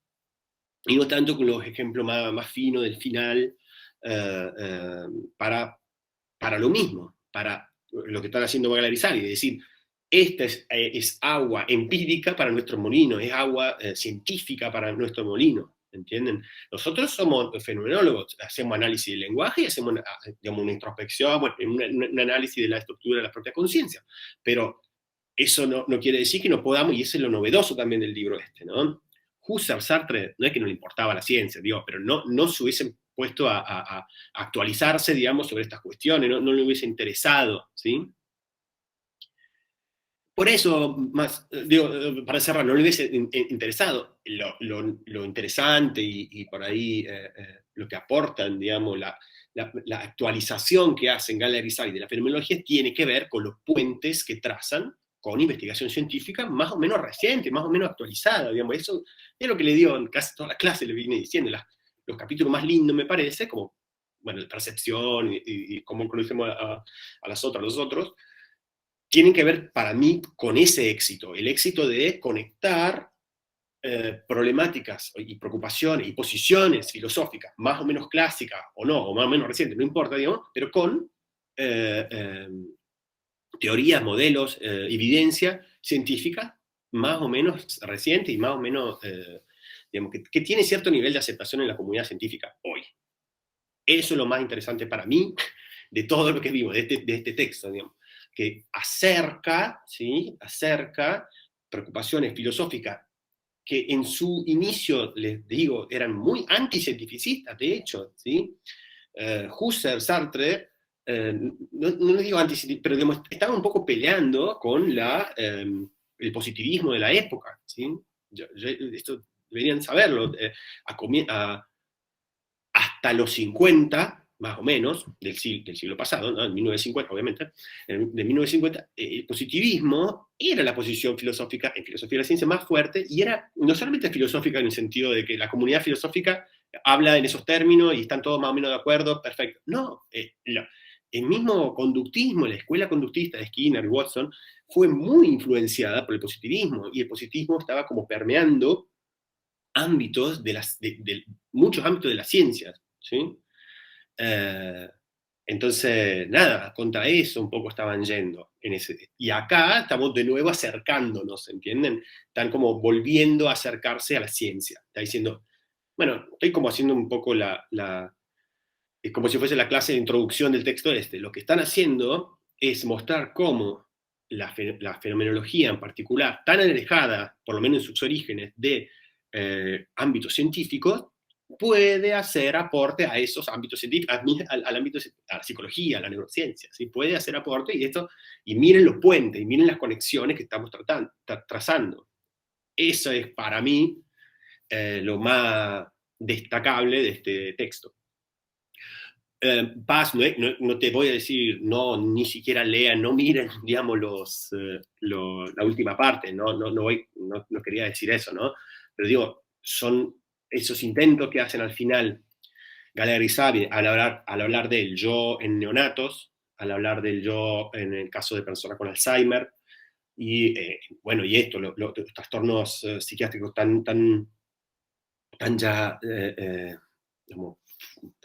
y no tanto con los ejemplos más finos del final, para lo mismo, para lo que están haciendo Galeazzi, es decir, esta es agua empírica para nuestro molino, es agua científica para nuestro molino, ¿entienden? Nosotros somos fenomenólogos, hacemos análisis del lenguaje y hacemos, digamos, una introspección, bueno, un análisis de la estructura de la propia conciencia, pero eso no quiere decir que no podamos, y eso es lo novedoso también del libro este, ¿no? Husserl, Sartre, no es que no le importaba la ciencia, digo, pero no se hubiesen puesto a actualizarse, digamos, sobre estas cuestiones, no le hubiese interesado, ¿sí? Por eso, más, digo, para cerrar, no le hubiese interesado lo interesante y por ahí lo que aportan, digamos, la actualización que hacen Galler y Savy de la fenomenología tiene que ver con los puentes que trazan con investigación científica más o menos reciente, más o menos actualizada, digamos. Eso es lo que le dio en casi toda la clase, le vine diciendo, los capítulos más lindos, me parece, como, bueno, de percepción y cómo conocemos a los otros, tienen que ver para mí con ese éxito, el éxito de conectar problemáticas y preocupaciones y posiciones filosóficas, más o menos clásicas o no, o más o menos recientes, no importa, digamos, pero con teorías, modelos, evidencia científica más o menos reciente y más o menos, digamos, que tiene cierto nivel de aceptación en la comunidad científica hoy. Eso es lo más interesante para mí de todo lo que vimos, de este texto, digamos, que acerca, ¿sí? Acerca preocupaciones filosóficas que en su inicio, les digo, eran muy anticientificistas, de hecho, ¿sí? Husserl, Sartre, no digo anticientificistas, pero digamos, estaban un poco peleando con el positivismo de la época, ¿sí? Esto deberían saberlo, hasta los 50, más o menos, del siglo pasado, ¿no? En 1950, obviamente, de 1950, el positivismo era la posición filosófica en filosofía de la ciencia más fuerte, y era no solamente filosófica en el sentido de que la comunidad filosófica habla en esos términos y están todos más o menos de acuerdo, perfecto. No, el mismo conductismo, la escuela conductista de Skinner y Watson, fue muy influenciada por el positivismo, y el positivismo estaba como permeando ámbitos muchos ámbitos de las ciencias, ¿sí? Entonces, nada, contra eso un poco estaban yendo. Y acá estamos de nuevo acercándonos, ¿entienden? Están como volviendo a acercarse a la ciencia. Está diciendo, bueno, estoy como haciendo un poco es como si fuese la clase de introducción del texto este. Lo que están haciendo es mostrar cómo la fenomenología en particular, tan alejada, por lo menos en sus orígenes, de ámbitos científicos, puede hacer aporte a esos ámbitos científicos, al ámbito, a la psicología, a la neurociencia, ¿sí? Puede hacer aporte, y miren los puentes, y miren las conexiones que estamos trazando. Eso es para mí lo más destacable de este texto. Paz, no te voy a decir, no, ni siquiera lean, no miren, digamos, la última parte, no quería decir eso, ¿no? Pero digo, son esos intentos que hacen al final Galler y Savy al hablar del yo en neonatos, al hablar del yo en el caso de personas con Alzheimer, y bueno, y esto, los trastornos psiquiátricos tan ya, como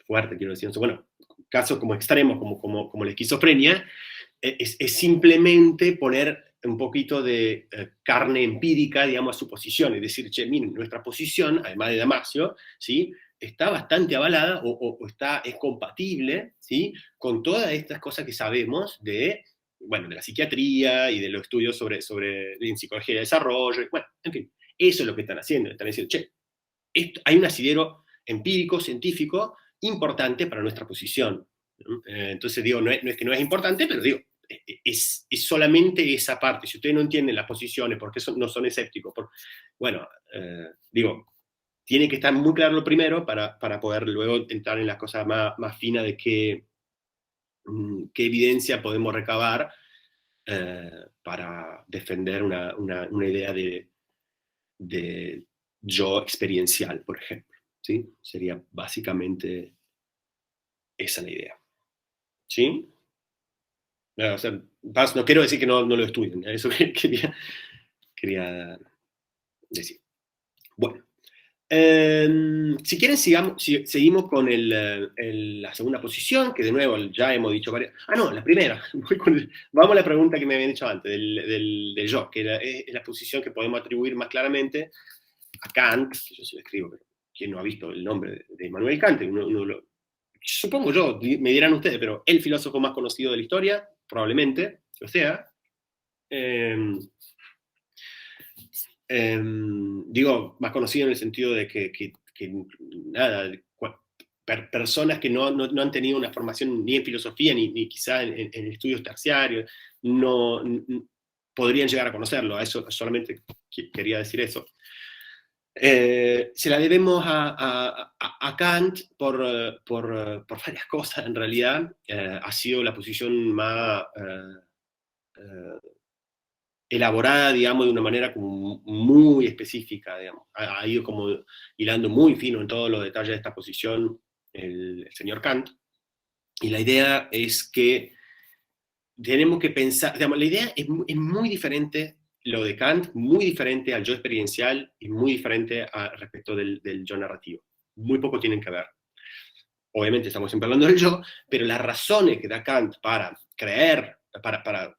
fuerte, quiero decir, bueno, casos como extremos, como la esquizofrenia, es simplemente poner un poquito de carne empírica, digamos, a su posición, es decir, che, miren, nuestra posición, además de Damasio, ¿sí? Está bastante avalada es compatible, ¿sí? Con todas estas cosas que sabemos de la psiquiatría y de los estudios sobre en psicología de desarrollo, bueno, en fin, eso es lo que están haciendo, están diciendo, che, hay un asidero empírico, científico, importante para nuestra posición. Entonces digo, no es que no es importante, pero digo, es solamente esa parte. Si ustedes no entienden las posiciones, porque no son escépticos, digo, tiene que estar muy claro lo primero para poder luego entrar en las cosas más finas de qué evidencia podemos recabar para defender una idea de yo experiencial, por ejemplo. ¿Sí? Sería básicamente esa la idea. ¿Sí? O sea, no quiero decir que no lo estudien, eso quería decir. Bueno, si quieren seguimos con la segunda posición, que de nuevo ya hemos dicho varias. No, la primera. Vamos a la pregunta que me habían hecho antes, del yo, que es la posición que podemos atribuir más claramente a Kant, que yo sí lo escribo, pero ¿quién no ha visto el nombre de Immanuel Kant? Supongo yo, me dirán ustedes, pero el filósofo más conocido de la historia, probablemente, o sea, digo, más conocido en el sentido de que nada, personas que no han tenido una formación ni en filosofía, ni quizá en estudios terciarios, no podrían llegar a conocerlo. A eso solamente quería decir eso. Se la debemos a Kant por varias cosas, en realidad. Ha sido la posición más elaborada, digamos, de una manera como muy específica, digamos. Ha ido como hilando muy fino en todos los detalles de esta posición el señor Kant. Y la idea es que tenemos que pensar, digamos, la idea es muy diferente, lo de Kant, muy diferente al yo experiencial y muy diferente respecto del yo narrativo. Muy poco tienen que ver. Obviamente estamos siempre hablando del yo, pero las razones que da Kant para creer, para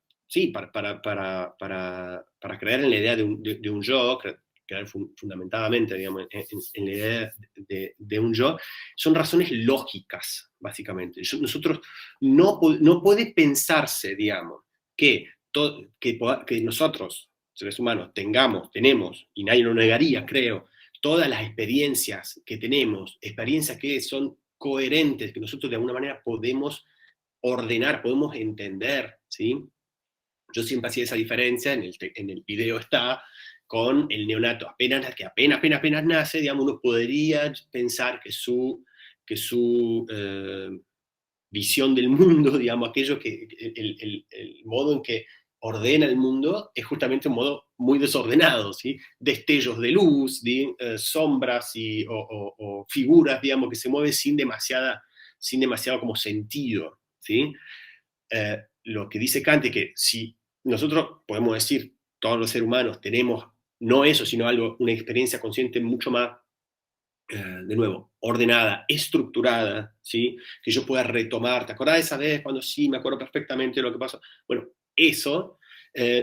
creer en la idea de un yo, creer fundamentalmente, digamos, en la idea de un yo, son razones lógicas, básicamente. Nosotros no puede pensarse, digamos, que nosotros, seres humanos, tenemos, y nadie lo negaría, creo, todas las experiencias que tenemos, experiencias que son coherentes, que nosotros de alguna manera podemos ordenar, podemos entender, ¿sí? Yo siempre hacía esa diferencia, en el video está, con el neonato, apenas nace, digamos, uno podría pensar que su visión del mundo, digamos, aquello que, el modo en que ordena el mundo, es justamente un modo muy desordenado, ¿sí? Destellos de luz, sombras o figuras, digamos, que se mueven sin demasiado como sentido, ¿sí? Lo que dice Kant es que si nosotros podemos decir, todos los seres humanos tenemos, no eso, sino una experiencia consciente mucho más, de nuevo, ordenada, estructurada, ¿sí? Que yo pueda retomar, ¿te acordás de esa vez cuando sí, me acuerdo perfectamente de lo que pasó? Bueno, eso,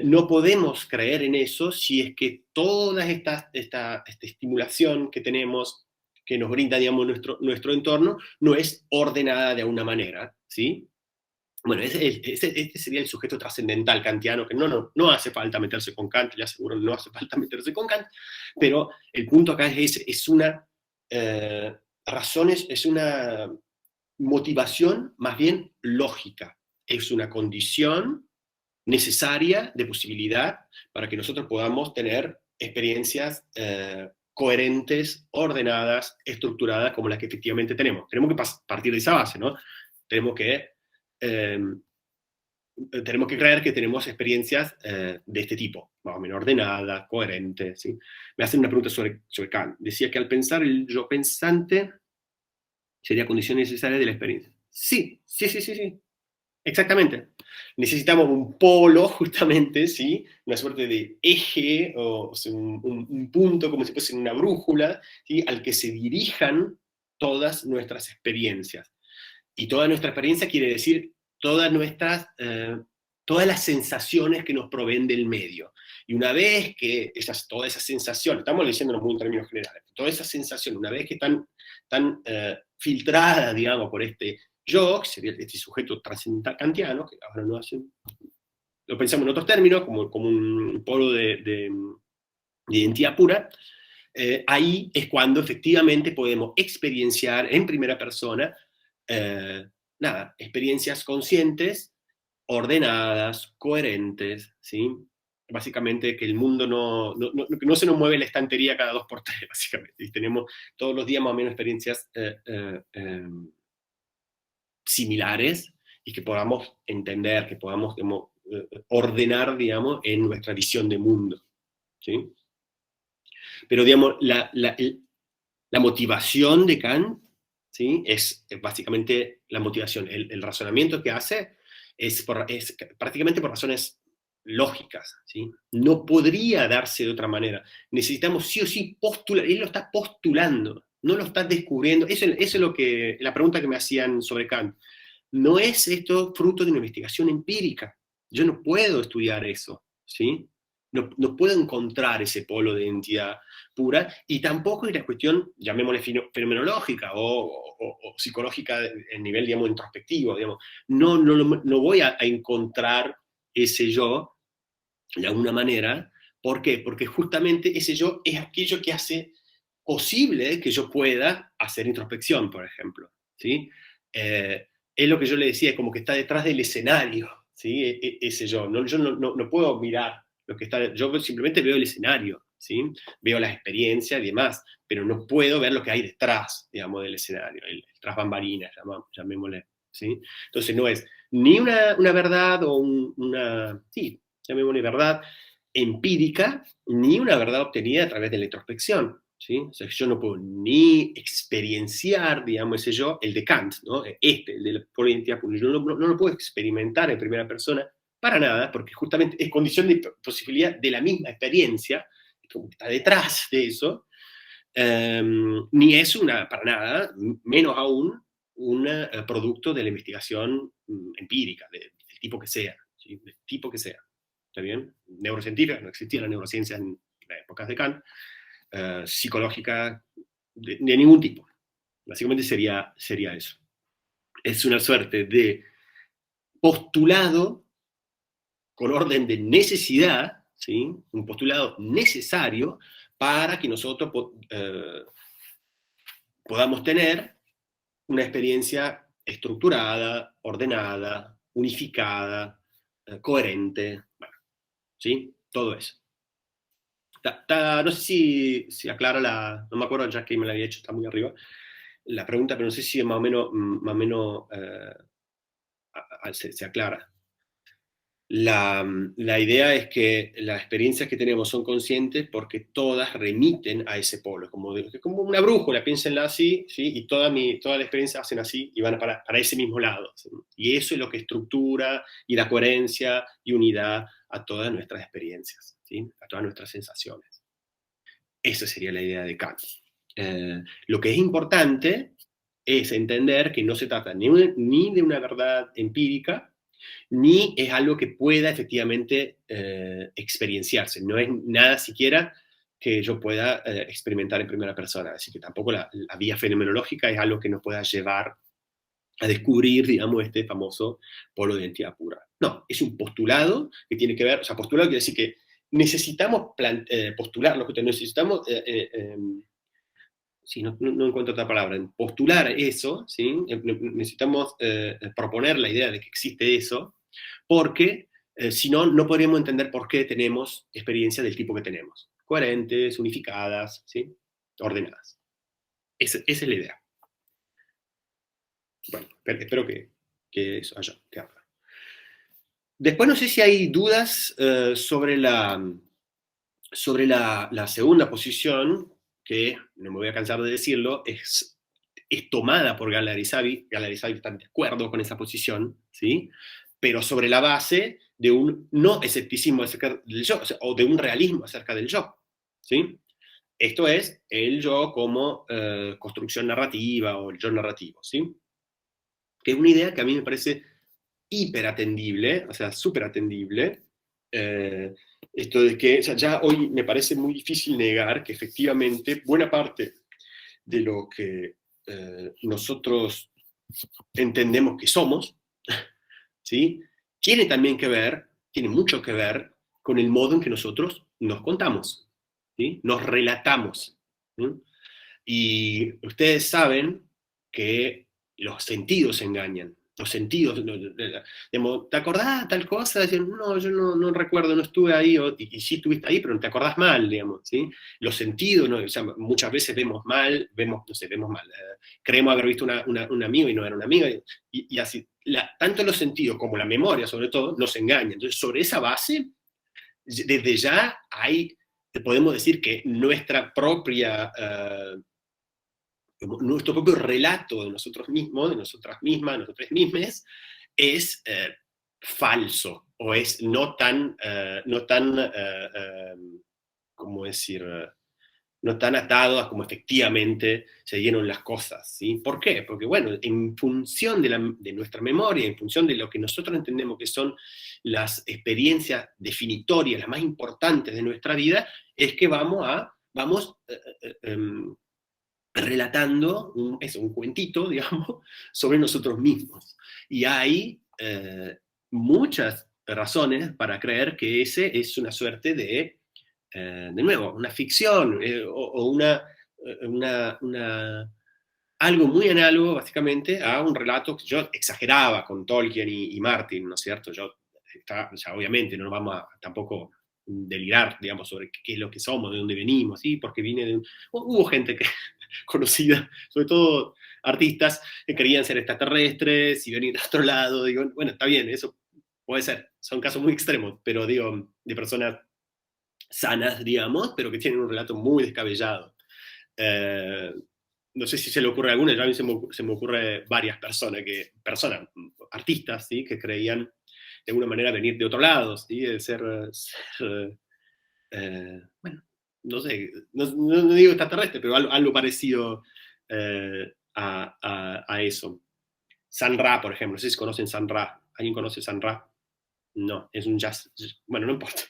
no podemos creer en eso si es que toda esta estimulación que tenemos, que nos brinda, digamos, nuestro entorno, no es ordenada de alguna manera, ¿sí? Bueno, este sería el sujeto trascendental kantiano, que no hace falta meterse con Kant, le aseguro, no hace falta meterse con Kant, pero el punto acá es una es una motivación más bien lógica, es una condición necesaria de posibilidad para que nosotros podamos tener experiencias coherentes, ordenadas, estructuradas, como las que efectivamente tenemos. Tenemos que partir de esa base, ¿no? Tenemos que creer que tenemos experiencias de este tipo, más o menos ordenadas, coherentes, ¿sí? Me hacen una pregunta sobre Kant. Decía que al pensar el yo pensante sería condición necesaria de la experiencia. Sí. Exactamente. Necesitamos un polo, justamente, ¿sí? Una suerte de eje, o sea, un punto, como si fuese una brújula, ¿sí? Al que se dirijan todas nuestras experiencias. Y toda nuestra experiencia quiere decir todas las sensaciones que nos proveen del medio. Y una vez que todas esas sensaciones, estamos diciéndolo muy en términos generales, todas esas sensaciones, una vez que están filtradas, digamos, por este yo, que sería este sujeto trascendental kantiano, que ahora lo pensamos en otros términos, como un polo de identidad pura, ahí es cuando efectivamente podemos experienciar en primera persona experiencias conscientes, ordenadas, coherentes, ¿sí? Básicamente que el mundo no se nos mueve la estantería cada 2x3, básicamente. Y tenemos todos los días más o menos experiencias similares y que podamos entender, que podamos ordenar, digamos, en nuestra visión de mundo, ¿sí? Pero, digamos, la motivación de Kant, ¿sí? Es básicamente la motivación. El razonamiento que hace es prácticamente por razones lógicas, ¿sí? No podría darse de otra manera. Necesitamos sí o sí postular. Él lo está postulando, no lo está descubriendo. Eso es la pregunta que me hacían sobre Kant. No es esto fruto de una investigación empírica. Yo no puedo estudiar eso, ¿sí? no puedo encontrar ese polo de identidad pura, y tampoco es la cuestión, llamémosle fenomenológica o psicológica en nivel, digamos, introspectivo, digamos. No voy a encontrar ese yo de alguna manera. ¿Por qué? Porque justamente ese yo es aquello que hace posible que yo pueda hacer introspección, por ejemplo, ¿sí? Es lo que yo le decía, es como que está detrás del escenario, ¿sí? Ese yo. Yo no puedo mirar lo que está, yo simplemente veo el escenario, ¿sí? Veo las experiencias y demás, pero no puedo ver lo que hay detrás, digamos, del escenario, el tras bambalinas, llamémosle, ¿sí? Entonces no es ni una verdad o sí, llamémosle verdad empírica, ni una verdad obtenida a través de la introspección, ¿sí? O sea, yo no puedo ni experienciar, digamos, ese yo, el de Kant, ¿no? El de la pura identidad pura. Yo no lo puedo experimentar en primera persona para nada, porque justamente es condición de posibilidad de la misma experiencia, como que está detrás de eso, ni es para nada, menos aún, un producto de la investigación empírica, del tipo que sea, ¿sí? Del tipo que sea. ¿Está bien? Neurocientífica, no existía la neurociencia en las épocas de Kant, psicológica, de ningún tipo. Básicamente sería eso. Es una suerte de postulado con orden de necesidad, ¿sí? Un postulado necesario para que nosotros podamos tener una experiencia estructurada, ordenada, unificada, coherente, bueno, ¿sí? Todo eso. No sé si aclara no me acuerdo ya que me la había hecho, está muy arriba, la pregunta, pero no sé si más o menos se aclara. La idea es que las experiencias que tenemos son conscientes porque todas remiten a ese polo, como una brújula, piénsenla así, ¿sí? Y todas las experiencias hacen así y van para ese mismo lado, ¿sí? Y eso es lo que estructura y da coherencia y unidad a todas nuestras experiencias, ¿sí? A todas nuestras sensaciones. Esa sería la idea de Kant. Lo que es importante es entender que no se trata ni de una verdad empírica, ni es algo que pueda efectivamente experienciarse. No es nada siquiera que yo pueda experimentar en primera persona. Así que tampoco la vía fenomenológica es algo que nos pueda llevar a descubrir, digamos, este famoso polo de identidad pura. No, es un postulado que tiene que ver, o sea, postulado quiere decir que necesitamos postular lo que necesitamos, sí, no encuentro otra palabra, postular eso, ¿sí? Necesitamos proponer la idea de que existe eso, porque si no, no podríamos entender por qué tenemos experiencias del tipo que tenemos, coherentes, unificadas, ¿sí? Ordenadas. Esa es la idea. Bueno, espero que eso haya quedado claro. Después no sé si hay dudas sobre la segunda posición, que no me voy a cansar de decirlo, es tomada por Gallarizzavi. Gallarizzavi está de acuerdo con esa posición, ¿sí? Pero sobre la base de un no escepticismo acerca del yo, o de un realismo acerca del yo, ¿sí? Esto es el yo como construcción narrativa o el yo narrativo, ¿sí? Que es una idea que a mí me parece hiperatendible, o sea, súper atendible. Esto de que, o sea, ya hoy me parece muy difícil negar que efectivamente buena parte de lo que nosotros entendemos que somos, ¿sí? Tiene mucho que ver con el modo en que nosotros nos contamos, ¿sí? Nos relatamos, ¿sí? Y ustedes saben que los sentidos engañan. Los sentidos, digamos, ¿te acordás tal cosa? Decían, no, yo no recuerdo, no estuve ahí, y sí estuviste ahí, pero no te acordás mal, digamos, ¿sí? Los sentidos, ¿no? O sea, muchas veces vemos mal, creemos haber visto un amigo y no era un amigo, y así, tanto los sentidos como la memoria, sobre todo, nos engañan. Entonces, sobre esa base, desde ya podemos decir que nuestra propia... nuestro propio relato de nosotros mismos, de nosotras mismas, nosotros mismes, es falso, o es no tan ¿cómo decir? no están atados a cómo efectivamente se dieron las cosas, ¿sí? ¿Por qué? Porque, bueno, en función de nuestra memoria, en función de lo que nosotros entendemos que son las experiencias definitorias, las más importantes de nuestra vida, es que vamos relatando un cuentito, digamos, sobre nosotros mismos. Y hay muchas razones para creer que ese es una suerte de nuevo, una ficción o algo muy análogo, básicamente, a un relato que yo exageraba con Tolkien y Martin, ¿no es cierto? Obviamente no vamos a tampoco delirar, digamos, sobre qué es lo que somos, de dónde venimos, ¿sí? Porque viene de hubo gente que conocida, sobre todo artistas, que querían ser extraterrestres y venir de otro lado. Digo, bueno, está bien, eso puede ser, son casos muy extremos, pero digo, de personas sanas, digamos, pero que tienen un relato muy descabellado. No sé si se le ocurre a alguna, a mí se me ocurre varias personas, artistas, ¿sí? Que creían de alguna manera venir de otro lado, ¿sí? De ser bueno, no sé, no digo extraterrestre, pero algo parecido a eso. San Ra, por ejemplo, no sé si conocen San Ra. ¿Alguien conoce San Ra? No, es un jazz, bueno, no importa.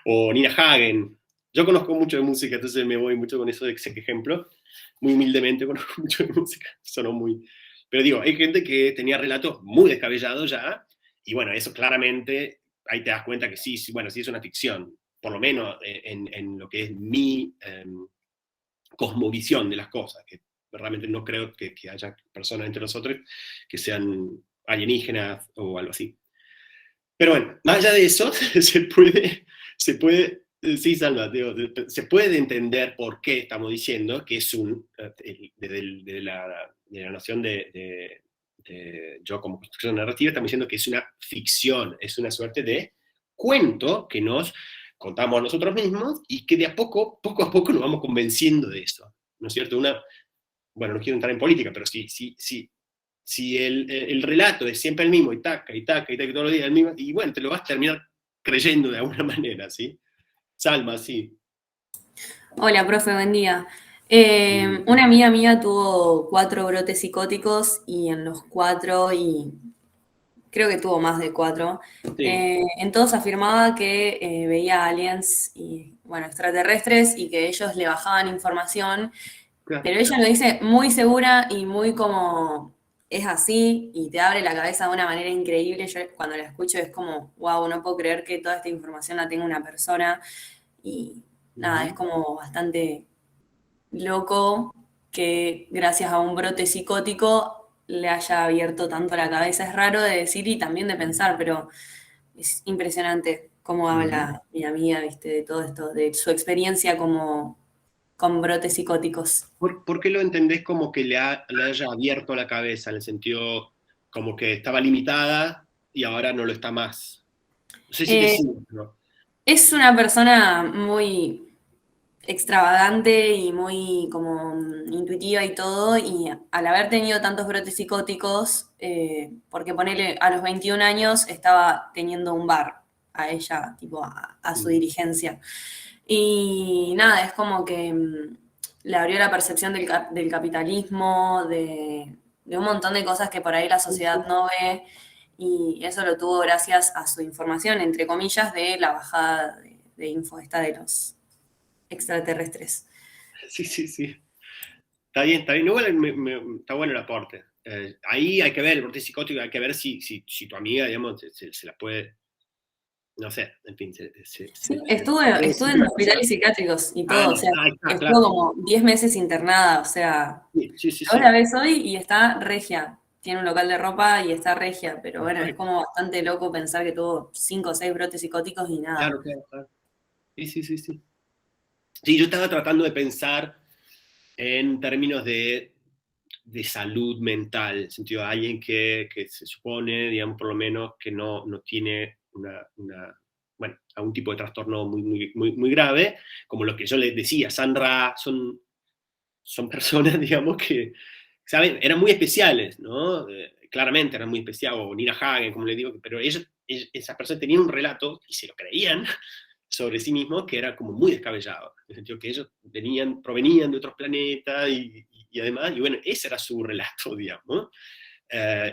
O Nina Hagen. Yo conozco mucho de música, entonces me voy mucho con eso de ese ejemplo. Muy humildemente conozco mucho de música, sonó muy... Pero digo, hay gente que tenía relatos muy descabellados ya, y bueno, eso claramente, ahí te das cuenta que sí, bueno, sí es una ficción, por lo menos en lo que es mi cosmovisión de las cosas, que realmente no creo que haya personas entre nosotros que sean alienígenas o algo así. Pero bueno, más allá de eso, se puede sí, Salva, digo, se puede entender por qué estamos diciendo que es de la noción de yo como construcción narrativa, estamos diciendo que es una ficción, es una suerte de cuento que nos contamos a nosotros mismos y que de poco a poco nos vamos convenciendo de eso, ¿no es cierto? Bueno, no quiero entrar en política, pero si el relato es siempre el mismo, y taca, todos los días el mismo, y bueno, te lo vas a terminar creyendo de alguna manera, ¿sí? Salma, sí. Hola, profe, buen día. Una amiga mía tuvo 4 brotes psicóticos y en los 4, y creo que tuvo más de 4, Sí. en todos afirmaba que veía aliens y, bueno, extraterrestres y que ellos le bajaban información, Claro. pero ella lo dice muy segura y muy como es así y te abre la cabeza de una manera increíble. Yo cuando la escucho es como, wow, no puedo creer que toda esta información la tenga una persona y nada, es como bastante loco que gracias a un brote psicótico le haya abierto tanto la cabeza. Es raro de decir y también de pensar, pero es impresionante cómo habla mi amiga, ¿viste? De todo esto, de su experiencia como con brotes psicóticos. ¿Por qué lo entendés como que le haya abierto la cabeza, en el sentido como que estaba limitada y ahora no lo está más? No sé si te sigo, pero... Es una persona muy extravagante y muy como intuitiva y todo, y al haber tenido tantos brotes psicóticos, porque ponele a los 21 años estaba teniendo un bar a ella, tipo a su dirigencia. Y nada, es como que le abrió la percepción del capitalismo, de un montón de cosas que por ahí la sociedad no ve, y eso lo tuvo gracias a su información, entre comillas, de la bajada de info esta de los extraterrestres. Sí. Está bien. Igual está bueno el aporte. Ahí hay que ver el brote psicótico, hay que ver si tu amiga, digamos, se la puede... No sé, en fin. Sí, estuve en hospitales psiquiátricos y todo, o sea, estuvo claro. como 10 meses internada, o sea, Sí. ahora la ves hoy y está regia, tiene un local de ropa y está regia, pero bueno, es como bastante loco pensar que tuvo 5 o 6 brotes psicóticos y nada. Claro. Sí. Sí, yo estaba tratando de pensar en términos de salud mental, en el sentido de alguien que se supone, digamos, por lo menos, que no tiene bueno, algún tipo de trastorno muy grave, como lo que yo les decía, San Ra, son personas, digamos, que, ¿saben? Eran muy especiales, ¿no? Claramente eran muy especiales, o Nina Hagen, como les digo, pero esas personas tenían un relato y se lo creían, sobre sí mismos que era como muy descabellado, en el sentido que ellos provenían de otros planetas y además, y bueno, ese era su relato, digamos.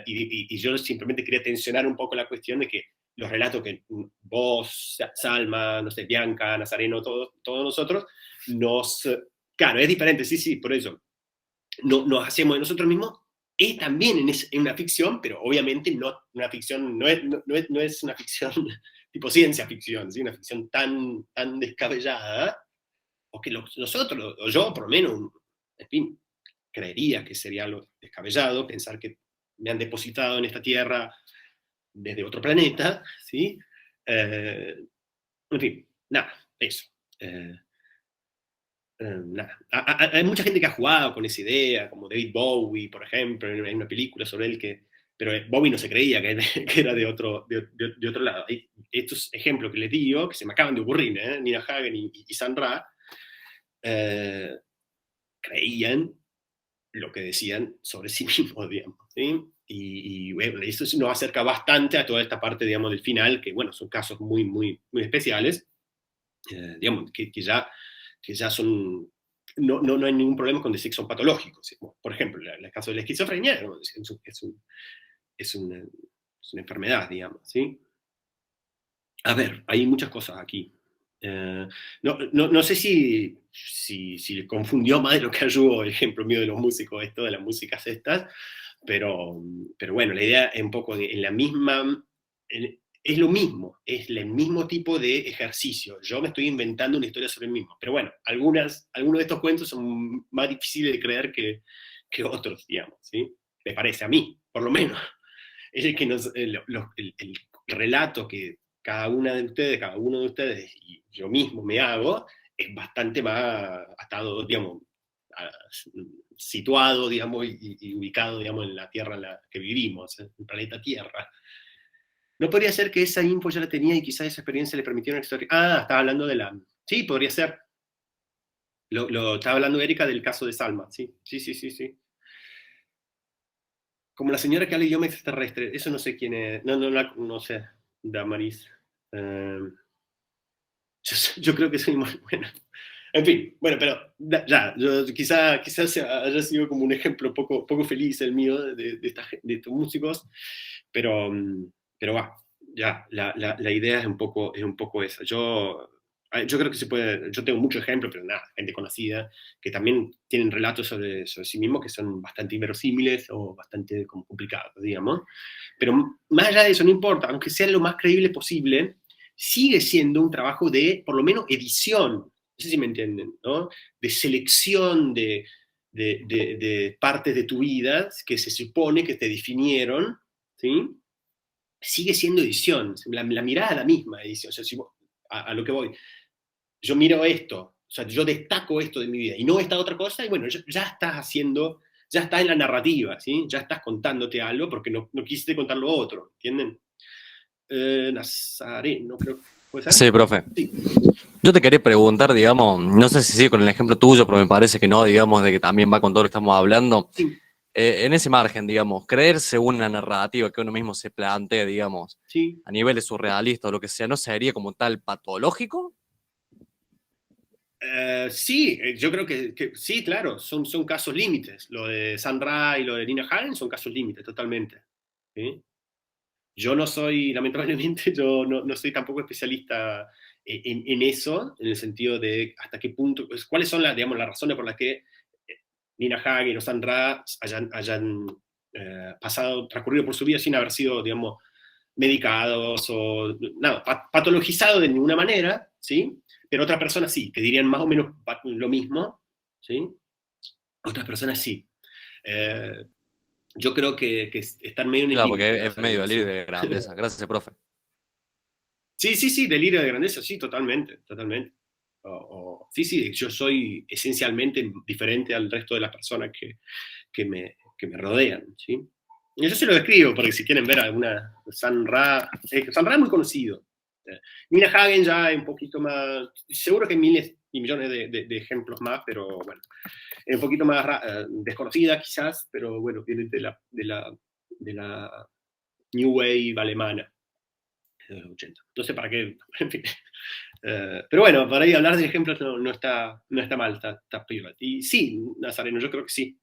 Y yo simplemente quería tensionar un poco la cuestión de que los relatos que vos, Salma, no sé, Bianca, Nazareno, todos nosotros, claro, es diferente, sí, por eso, nos hacemos de nosotros mismos, es también en una ficción, pero obviamente no una ficción, no es una ficción tipo ciencia ficción, ¿sí? Una ficción tan descabellada, o que nosotros, o yo por lo menos, en fin, creería que sería algo descabellado pensar que me han depositado en esta tierra desde otro planeta, ¿sí? En fin, nada, eso. Nada. Hay mucha gente que ha jugado con esa idea, como David Bowie, por ejemplo, hay una película sobre él pero Bowie no se creía que era de otro lado. Estos ejemplos que les digo, que se me acaban de ocurrir, Nina Hagen y San Ra, creían lo que decían sobre sí mismos, digamos, ¿sí? Y bueno, eso nos acerca bastante a toda esta parte, digamos, del final, que bueno, son casos muy, muy, muy especiales, digamos, que ya son, no hay ningún problema con decir que son patológicos, ¿sí? Por ejemplo, el caso de la esquizofrenia, ¿no? es una enfermedad, digamos, ¿sí? A ver, hay muchas cosas aquí. No sé si le confundió más de lo que ayudó el ejemplo mío de los músicos, esto de las músicas estas, pero bueno, la idea es un poco en la misma, es lo mismo, es el mismo tipo de ejercicio. Yo me estoy inventando una historia sobre mí mismo, pero bueno, algunos de estos cuentos son más difíciles de creer que otros, digamos, ¿sí? Me parece a mí, por lo menos. Es el que el relato que cada uno de ustedes y yo mismo me hago, es bastante más atado, digamos, situado, digamos, y ubicado, digamos, en la Tierra en la que vivimos, en el planeta Tierra. ¿No podría ser que esa info ya la tenía y quizás esa experiencia le permitió una historia? Estaba hablando de la... Sí, podría ser. Estaba hablando, Erika, del caso de Salma, sí. Como la señora que habla idioma extraterrestre, eso no sé quién es, no sé, Damaris. Yo creo que soy muy buena. En fin, bueno, pero quizás haya sido como un ejemplo poco feliz el mío de estos músicos, pero va, ya, la idea es un poco esa. Yo creo que se puede, yo tengo muchos ejemplos, pero nada, gente conocida, que también tienen relatos sobre sí mismos que son bastante inverosímiles o bastante complicados, digamos. Pero más allá de eso, no importa, aunque sea lo más creíble posible, sigue siendo un trabajo de, por lo menos, edición, no sé si me entienden, ¿no? De selección de partes de tu vida que se supone que te definieron, ¿sí? Sigue siendo edición, la mirada es la misma edición, o sea, a lo que voy, yo miro esto, o sea, yo destaco esto de mi vida y no esta otra cosa, y bueno, ya estás haciendo, ya estás en la narrativa, ¿sí? Ya estás contándote algo porque no quisiste contar lo otro, ¿entienden? Nazareno, creo. ¿Puede ser? Sí, profe. Sí. Yo te quería preguntar, digamos, no sé si sigue con el ejemplo tuyo, pero me parece que no, digamos, de que también va con todo lo que estamos hablando. Sí. En ese margen, digamos, creer según una narrativa que uno mismo se plantea, digamos, Sí. a niveles surrealistas o lo que sea, ¿no sería como tal patológico? Sí, yo creo que sí, claro, son casos límites. Lo de Sandra y lo de Nina Hagen son casos límites, totalmente. ¿Sí? Yo no soy, lamentablemente, yo no soy tampoco especialista en eso, en el sentido de hasta qué punto, pues, cuáles son las razones por las que Nina Hagen o Sandra hayan transcurrido por su vida sin haber sido, digamos, medicados o nada, patologizados de ninguna manera, ¿sí? Pero otras personas sí, que dirían más o menos lo mismo, ¿sí? Otras personas sí. Yo creo que están medio en el Claro, límite. porque es medio delirio de grandeza. Gracias, profe. Sí, delirio de grandeza, sí, totalmente. Sí, yo soy esencialmente diferente al resto de las personas que me rodean, ¿sí? Y yo se lo describo, porque si quieren ver alguna San Ra es muy conocido. Nina Hagen ya es un poquito más, seguro que hay miles y millones de ejemplos más, pero bueno, es un poquito más desconocida quizás, pero bueno, viene de la New Wave alemana de los 80. No sé para qué, en fin, Pero bueno, para ahí hablar de ejemplos no está mal, está piola. Y sí, Nazareno, yo creo que sí.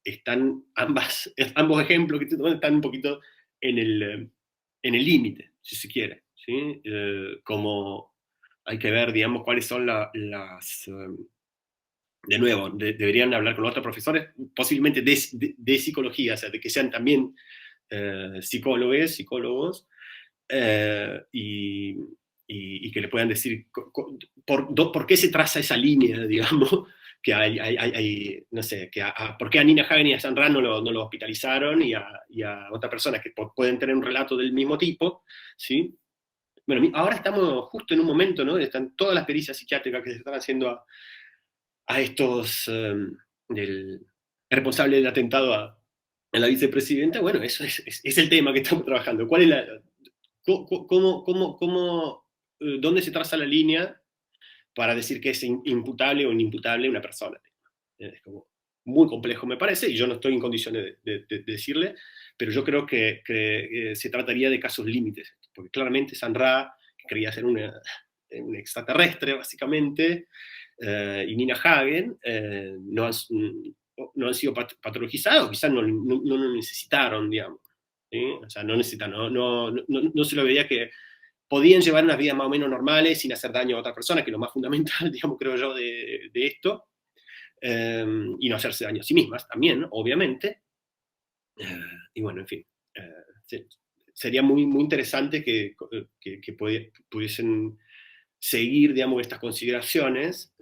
Están ambos ejemplos que te toman están un poquito en el límite, si se quiere, ¿sí? Como hay que ver, digamos, cuáles son las... de nuevo, deberían hablar con otros profesores, posiblemente de psicología, o sea, de que sean también psicólogos, y que le puedan decir por qué se traza esa línea, digamos, que no sé, por qué a Nina Hagen y a San Rand no lo hospitalizaron y a otras personas que pueden tener un relato del mismo tipo, ¿sí? Bueno, ahora estamos justo en un momento, ¿no? Están todas las pericias psiquiátricas que se están haciendo a estos, el responsable del atentado a la vicepresidenta. Bueno, eso es el tema que estamos trabajando. ¿Cuál es dónde se traza la línea para decir que es imputable o inimputable una persona? Es como muy complejo, me parece, y yo no estoy en condiciones de decirle, pero yo creo que se trataría de casos límites, porque claramente San Ra, que quería ser un extraterrestre, básicamente, y Nina Hagen no han sido patologizados, quizás no lo necesitaron, digamos. ¿Sí? O sea, no necesitan, no se lo veía que podían llevar unas vidas más o menos normales sin hacer daño a otra persona, que es lo más fundamental, digamos, creo yo, de esto, y no hacerse daño a sí mismas también, ¿no? Obviamente. Y bueno, en fin, sería muy, muy interesante que pudiesen seguir, digamos, estas consideraciones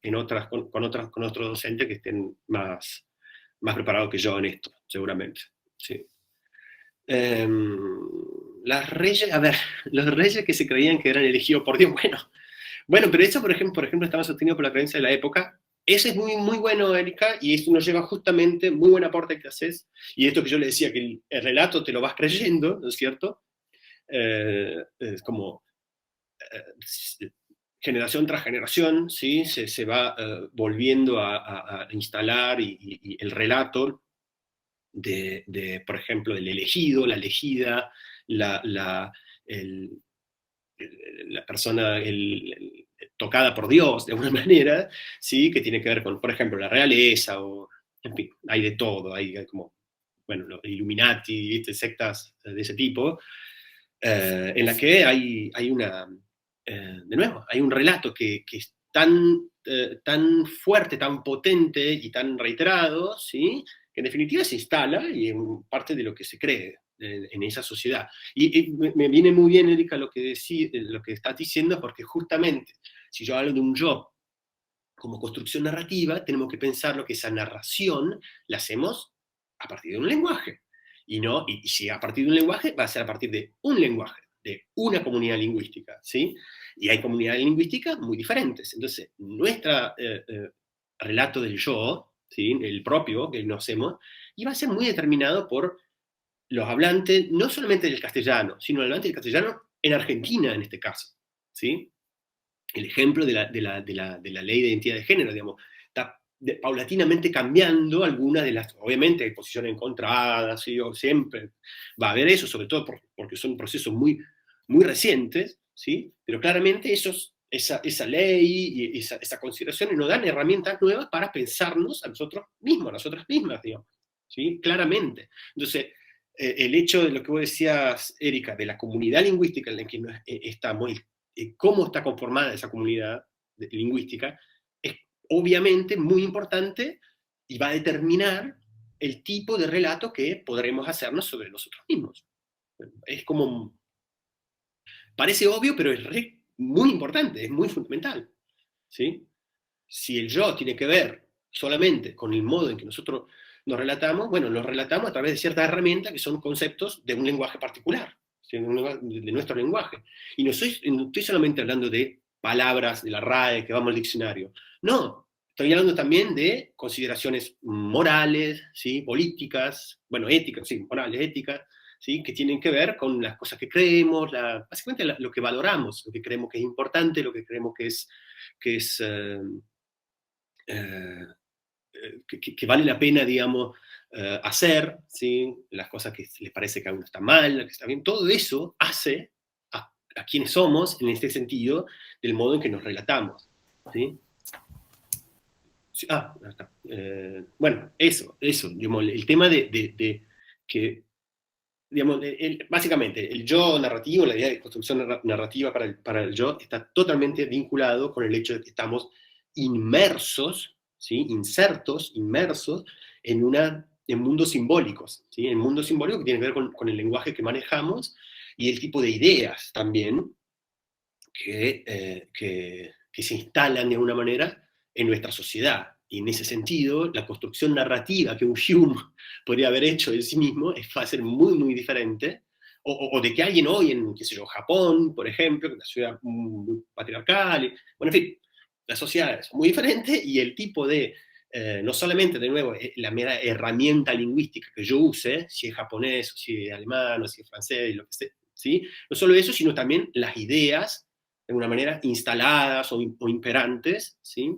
con otros docentes que estén más preparados que yo en esto, seguramente. Sí. Las reyes, a ver, los reyes que se creían que eran elegidos por Dios, bueno, pero eso, por ejemplo, estaba sostenido por la creencia de la época. Ese es muy, muy bueno, Erika, y eso nos lleva justamente, muy buen aporte que haces, y esto que yo le decía, que el relato te lo vas creyendo, ¿no es cierto? Es como generación tras generación, ¿sí? Se va volviendo a instalar y el relato por ejemplo, del elegido, la elegida, la persona tocada por Dios, de alguna manera, ¿sí? Que tiene que ver con, por ejemplo, la realeza, o, en fin, hay de todo, hay como, bueno, los Illuminati, ¿viste? Sectas de ese tipo, en la que hay una, de nuevo, hay un relato que es tan fuerte, tan potente y tan reiterado, ¿sí? Que en definitiva se instala y es parte de lo que se cree en esa sociedad. Y me viene muy bien, Erika, lo que estás diciendo, porque justamente, si yo hablo de un yo como construcción narrativa, tenemos que pensar lo que esa narración la hacemos a partir de un lenguaje. Y si a partir de un lenguaje, va a ser a partir de un lenguaje, de una comunidad lingüística, ¿sí? Y hay comunidades lingüísticas muy diferentes. Entonces, nuestro relato del yo, ¿sí? El propio que nos hacemos, iba a ser muy determinado por los hablantes, no solamente del castellano, sino el hablante del castellano en Argentina, en este caso, ¿sí? El ejemplo de la ley de identidad de género, digamos, está paulatinamente cambiando algunas de las, obviamente hay posiciones encontradas, ¿sí? O siempre va a haber eso, sobre todo porque son procesos muy, muy recientes, ¿sí? Pero claramente esa ley y esa consideración nos dan herramientas nuevas para pensarnos a nosotros mismos, a nosotras mismas, digamos, ¿sí? Claramente. Entonces, el hecho de lo que vos decías, Erika, de la comunidad lingüística en la que estamos, cómo está conformada esa comunidad lingüística, es obviamente muy importante y va a determinar el tipo de relato que podremos hacernos sobre nosotros mismos. Es como, parece obvio, pero es muy importante, es muy fundamental, ¿sí? Si el yo tiene que ver solamente con el modo en que nosotros nos relatamos, bueno, nos relatamos a través de ciertas herramientas que son conceptos de un lenguaje particular, ¿sí? De nuestro lenguaje. Y no estoy solamente hablando de palabras de la RAE que vamos al diccionario. No, estoy hablando también de consideraciones morales, ¿sí? Políticas, bueno, éticas, sí, morales, éticas, ¿sí? Que tienen que ver con las cosas que creemos, básicamente lo que valoramos, lo que creemos que es importante, lo que creemos que vale la pena, digamos, hacer, ¿sí? Las cosas que les parece que a uno está mal, que está bien, todo eso hace a quiénes somos en este sentido del modo en que nos relatamos, ¿sí? Está. Bueno, eso, digamos, el tema de que, digamos, básicamente, el yo narrativo, la idea de construcción narrativa para el yo, está totalmente vinculado con el hecho de que estamos inmersos, ¿sí? Inmersos en mundos simbólicos, ¿sí? En mundos simbólicos que tienen que ver con el lenguaje que manejamos y el tipo de ideas también que se instalan de alguna manera en nuestra sociedad. Y en ese sentido, la construcción narrativa que un Hume podría haber hecho de sí mismo va a ser muy, muy diferente, o de que alguien hoy en, qué sé yo, Japón, por ejemplo, que es una ciudad muy patriarcal, bueno, en fin, las sociedades son muy diferentes y el tipo de, no solamente, de nuevo, la mera herramienta lingüística que yo use, si es japonés, o si es alemán, o si es francés, lo que sea, ¿sí? No solo eso, sino también las ideas, de alguna manera, instaladas o imperantes, ¿sí?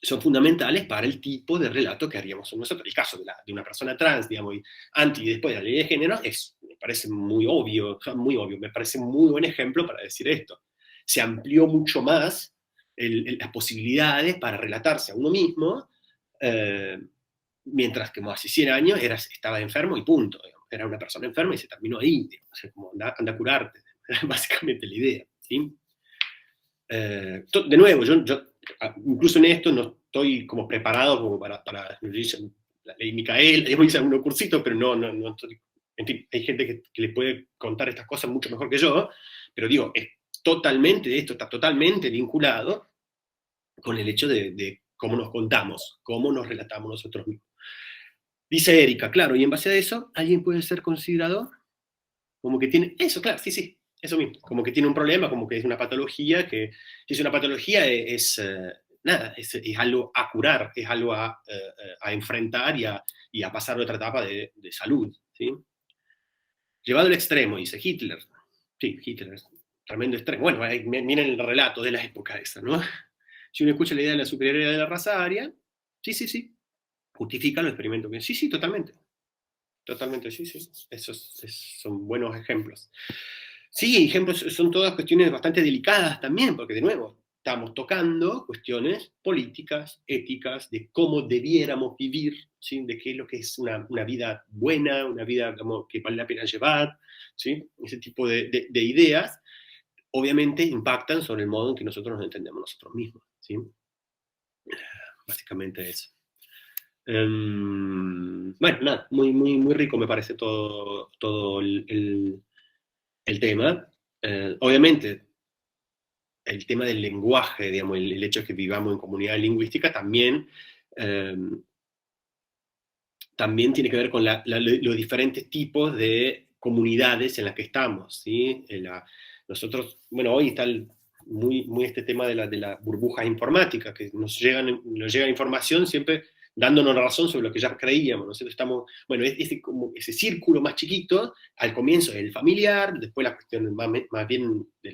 Son fundamentales para el tipo de relato que haríamos nosotros. El caso de una persona trans, digamos, antes y después de la ley de género, me parece muy obvio, me parece un muy buen ejemplo para decir esto. Se amplió mucho más las posibilidades para relatarse a uno mismo, mientras que como hace 100 años estaba enfermo y punto. Digamos. Era una persona enferma y se terminó ahí. Digamos. O sea, como anda a curarte. Básicamente la idea. ¿Sí? De nuevo, yo incluso en esto no estoy como preparado como para la ley Micaela, hice algunos cursitos, pero no estoy, en fin, hay gente que les puede contar estas cosas mucho mejor que yo, pero digo, esto está totalmente vinculado con el hecho de cómo nos contamos, cómo nos relatamos nosotros mismos. Dice Erika, claro, y en base a eso, ¿alguien puede ser considerado como que tiene, eso, claro, sí, eso mismo, como que tiene un problema, como que es una patología, que si es una patología es algo a curar, es algo a enfrentar y a pasar a otra etapa de salud, ¿sí? Llevado al extremo, dice Hitler. Sí, Hitler, tremendo extremo. Bueno, miren el relato de la época esa, ¿no? Si uno escucha la idea de la superioridad de la raza aria, sí, justifica los experimentos. Sí, totalmente. Totalmente, sí. Esos son buenos ejemplos. Sí, ejemplos son todas cuestiones bastante delicadas también, porque de nuevo, estamos tocando cuestiones políticas, éticas, de cómo debiéramos vivir, ¿sí? De qué es lo que es una vida buena, una vida como, que vale la pena llevar, ¿sí? Ese tipo de ideas, obviamente impactan sobre el modo en que nosotros nos entendemos nosotros mismos, ¿sí? Básicamente eso. Bueno, nada, muy rico me parece todo el tema. Obviamente, el tema del lenguaje, digamos, el hecho de que vivamos en comunidad lingüística también tiene que ver con los diferentes tipos de comunidades en las que estamos, ¿sí? Nosotros, bueno, hoy está muy este tema de la burbuja informática, que nos llega información siempre dándonos razón sobre lo que ya creíamos. Nosotros estamos, bueno, como ese círculo más chiquito, al comienzo es el familiar, después la cuestión más bien de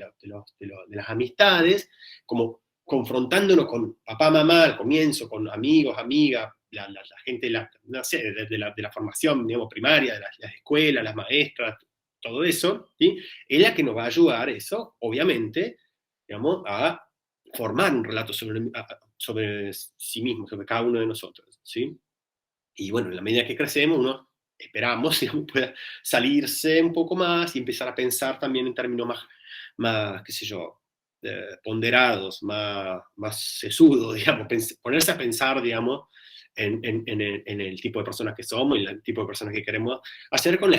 las amistades, como confrontándonos con papá, mamá, al comienzo, con amigos, amigas, la gente no sé, de la formación, digamos, primaria, de las escuelas, las maestras, todo eso, ¿sí? Es la que nos va a ayudar eso, obviamente, digamos, a formar un relato sobre sí mismo, sobre cada uno de nosotros, ¿sí? Y bueno, en la medida que crecemos, uno esperamos, digamos, pueda salirse un poco más y empezar a pensar también en términos más qué sé yo, ponderados, más sesudos, digamos, ponerse a pensar, digamos, en el tipo de personas que somos y el tipo de personas que queremos hacer con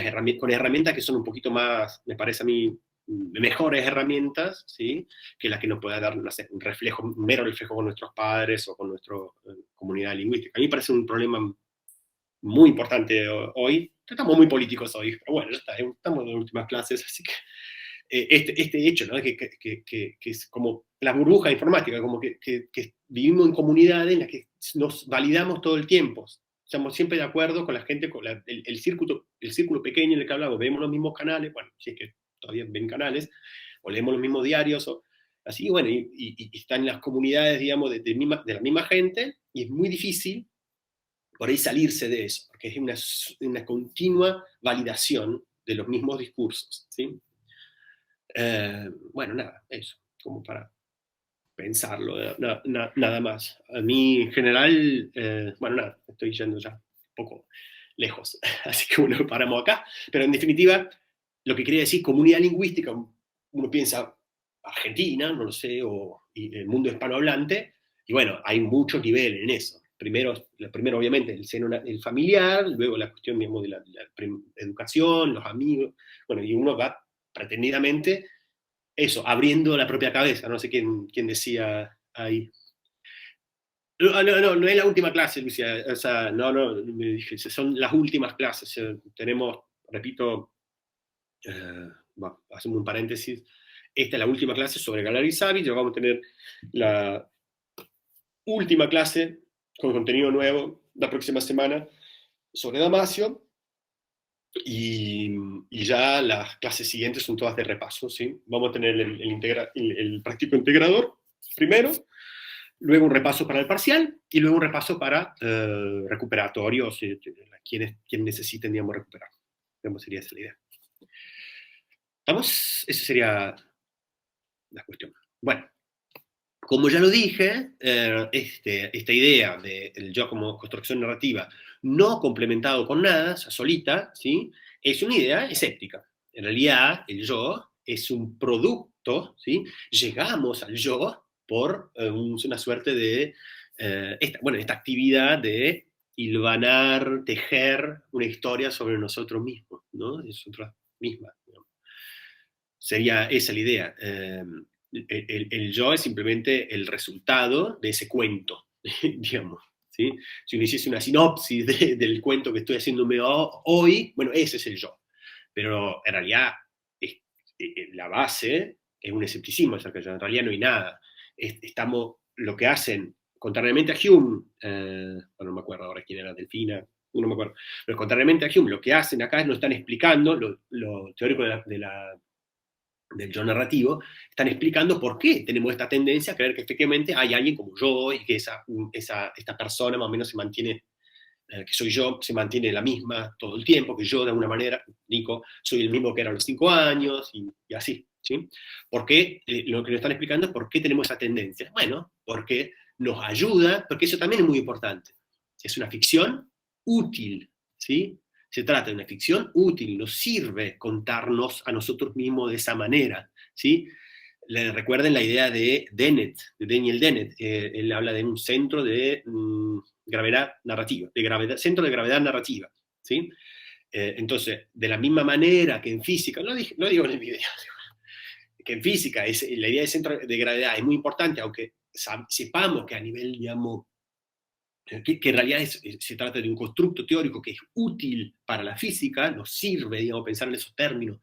herramientas que son un poquito más, me parece a mí, mejores herramientas, ¿sí? Que las que nos pueda dar, no sé, un mero reflejo con nuestros padres o con nuestra comunidad lingüística. A mí me parece un problema muy importante hoy. Estamos muy políticos hoy, pero bueno, ya está, estamos en las últimas clases, así que este hecho, ¿no? que es como la burbuja informática, como que vivimos en comunidades en las que nos validamos todo el tiempo. Estamos siempre de acuerdo con la gente, con el círculo pequeño en el que hablamos, vemos los mismos canales, bueno, si es que todavía ven canales, o leemos los mismos diarios, o así, bueno, y están en las comunidades, digamos, de la misma gente, y es muy difícil por ahí salirse de eso, porque es una continua validación de los mismos discursos, ¿sí? Bueno, nada, eso, como para pensarlo, nada más. A mí, en general, bueno, nada, estoy yendo ya un poco lejos, así que bueno, paramos acá, pero en definitiva, lo que quería decir, comunidad lingüística, uno piensa Argentina, no lo sé, y el mundo hispanohablante, y bueno, hay muchos niveles en eso. Primero obviamente, el seno el familiar, luego la cuestión, digamos, de la educación, los amigos, bueno, y uno va pretendidamente eso, abriendo la propia cabeza, no sé quién decía ahí. No es la última clase, Lucia, o sea, no, me dije, son las últimas clases, tenemos, repito, bueno, hacemos un paréntesis, esta es la última clase sobre Galari Savić, ya vamos a tener la última clase con contenido nuevo la próxima semana sobre Damasio, y ya las clases siguientes son todas de repaso, ¿sí? Vamos a tener el práctico integrador primero, luego un repaso para el parcial, y luego un repaso para recuperatorios, quienes necesiten, digamos, recuperar. Digamos, sería esa la idea. ¿Estamos? Esa sería la cuestión. Bueno, como ya lo dije, esta idea del yo como construcción narrativa no complementado con nada, o sea, solita, ¿sí? Es una idea escéptica. En realidad, el yo es un producto, ¿sí? Llegamos al yo por una suerte de, esta actividad de hilvanar, tejer una historia sobre nosotros mismos, ¿no? De nosotros mismas, ¿no? Sería esa la idea. El yo es simplemente el resultado de ese cuento, digamos, ¿sí? Si uno hiciese una sinopsis del cuento que estoy haciéndome hoy, bueno, ese es el yo. Pero en realidad la base es un escepticismo acerca del yo. En realidad no hay nada. Lo que hacen, contrariamente a Hume, bueno, no me acuerdo ahora quién era, Delfina, no me acuerdo, pero contrariamente a Hume, lo que hacen acá es no están explicando lo teórico del yo narrativo, están explicando por qué tenemos esta tendencia a creer que efectivamente hay alguien como yo y que esta persona más o menos se mantiene, que soy yo, se mantiene la misma todo el tiempo, que yo de alguna manera, Nico, soy el mismo que era a los 5 años y así, ¿sí? ¿Por qué? Lo que nos están explicando es por qué tenemos esa tendencia. Bueno, porque nos ayuda, porque eso también es muy importante. Es una ficción útil, ¿sí? Se trata de una ficción útil, nos sirve contarnos a nosotros mismos de esa manera, ¿sí? Recuerden la idea de Dennett, de Daniel Dennett. Él habla de un centro de gravedad narrativa, centro de gravedad narrativa, ¿sí? Entonces, de la misma manera que en física, lo digo en el video, que en física la idea de centro de gravedad es muy importante, aunque sepamos que a nivel, digamos, que en realidad se trata de un constructo teórico que es útil para la física, nos sirve, digamos, pensar en esos términos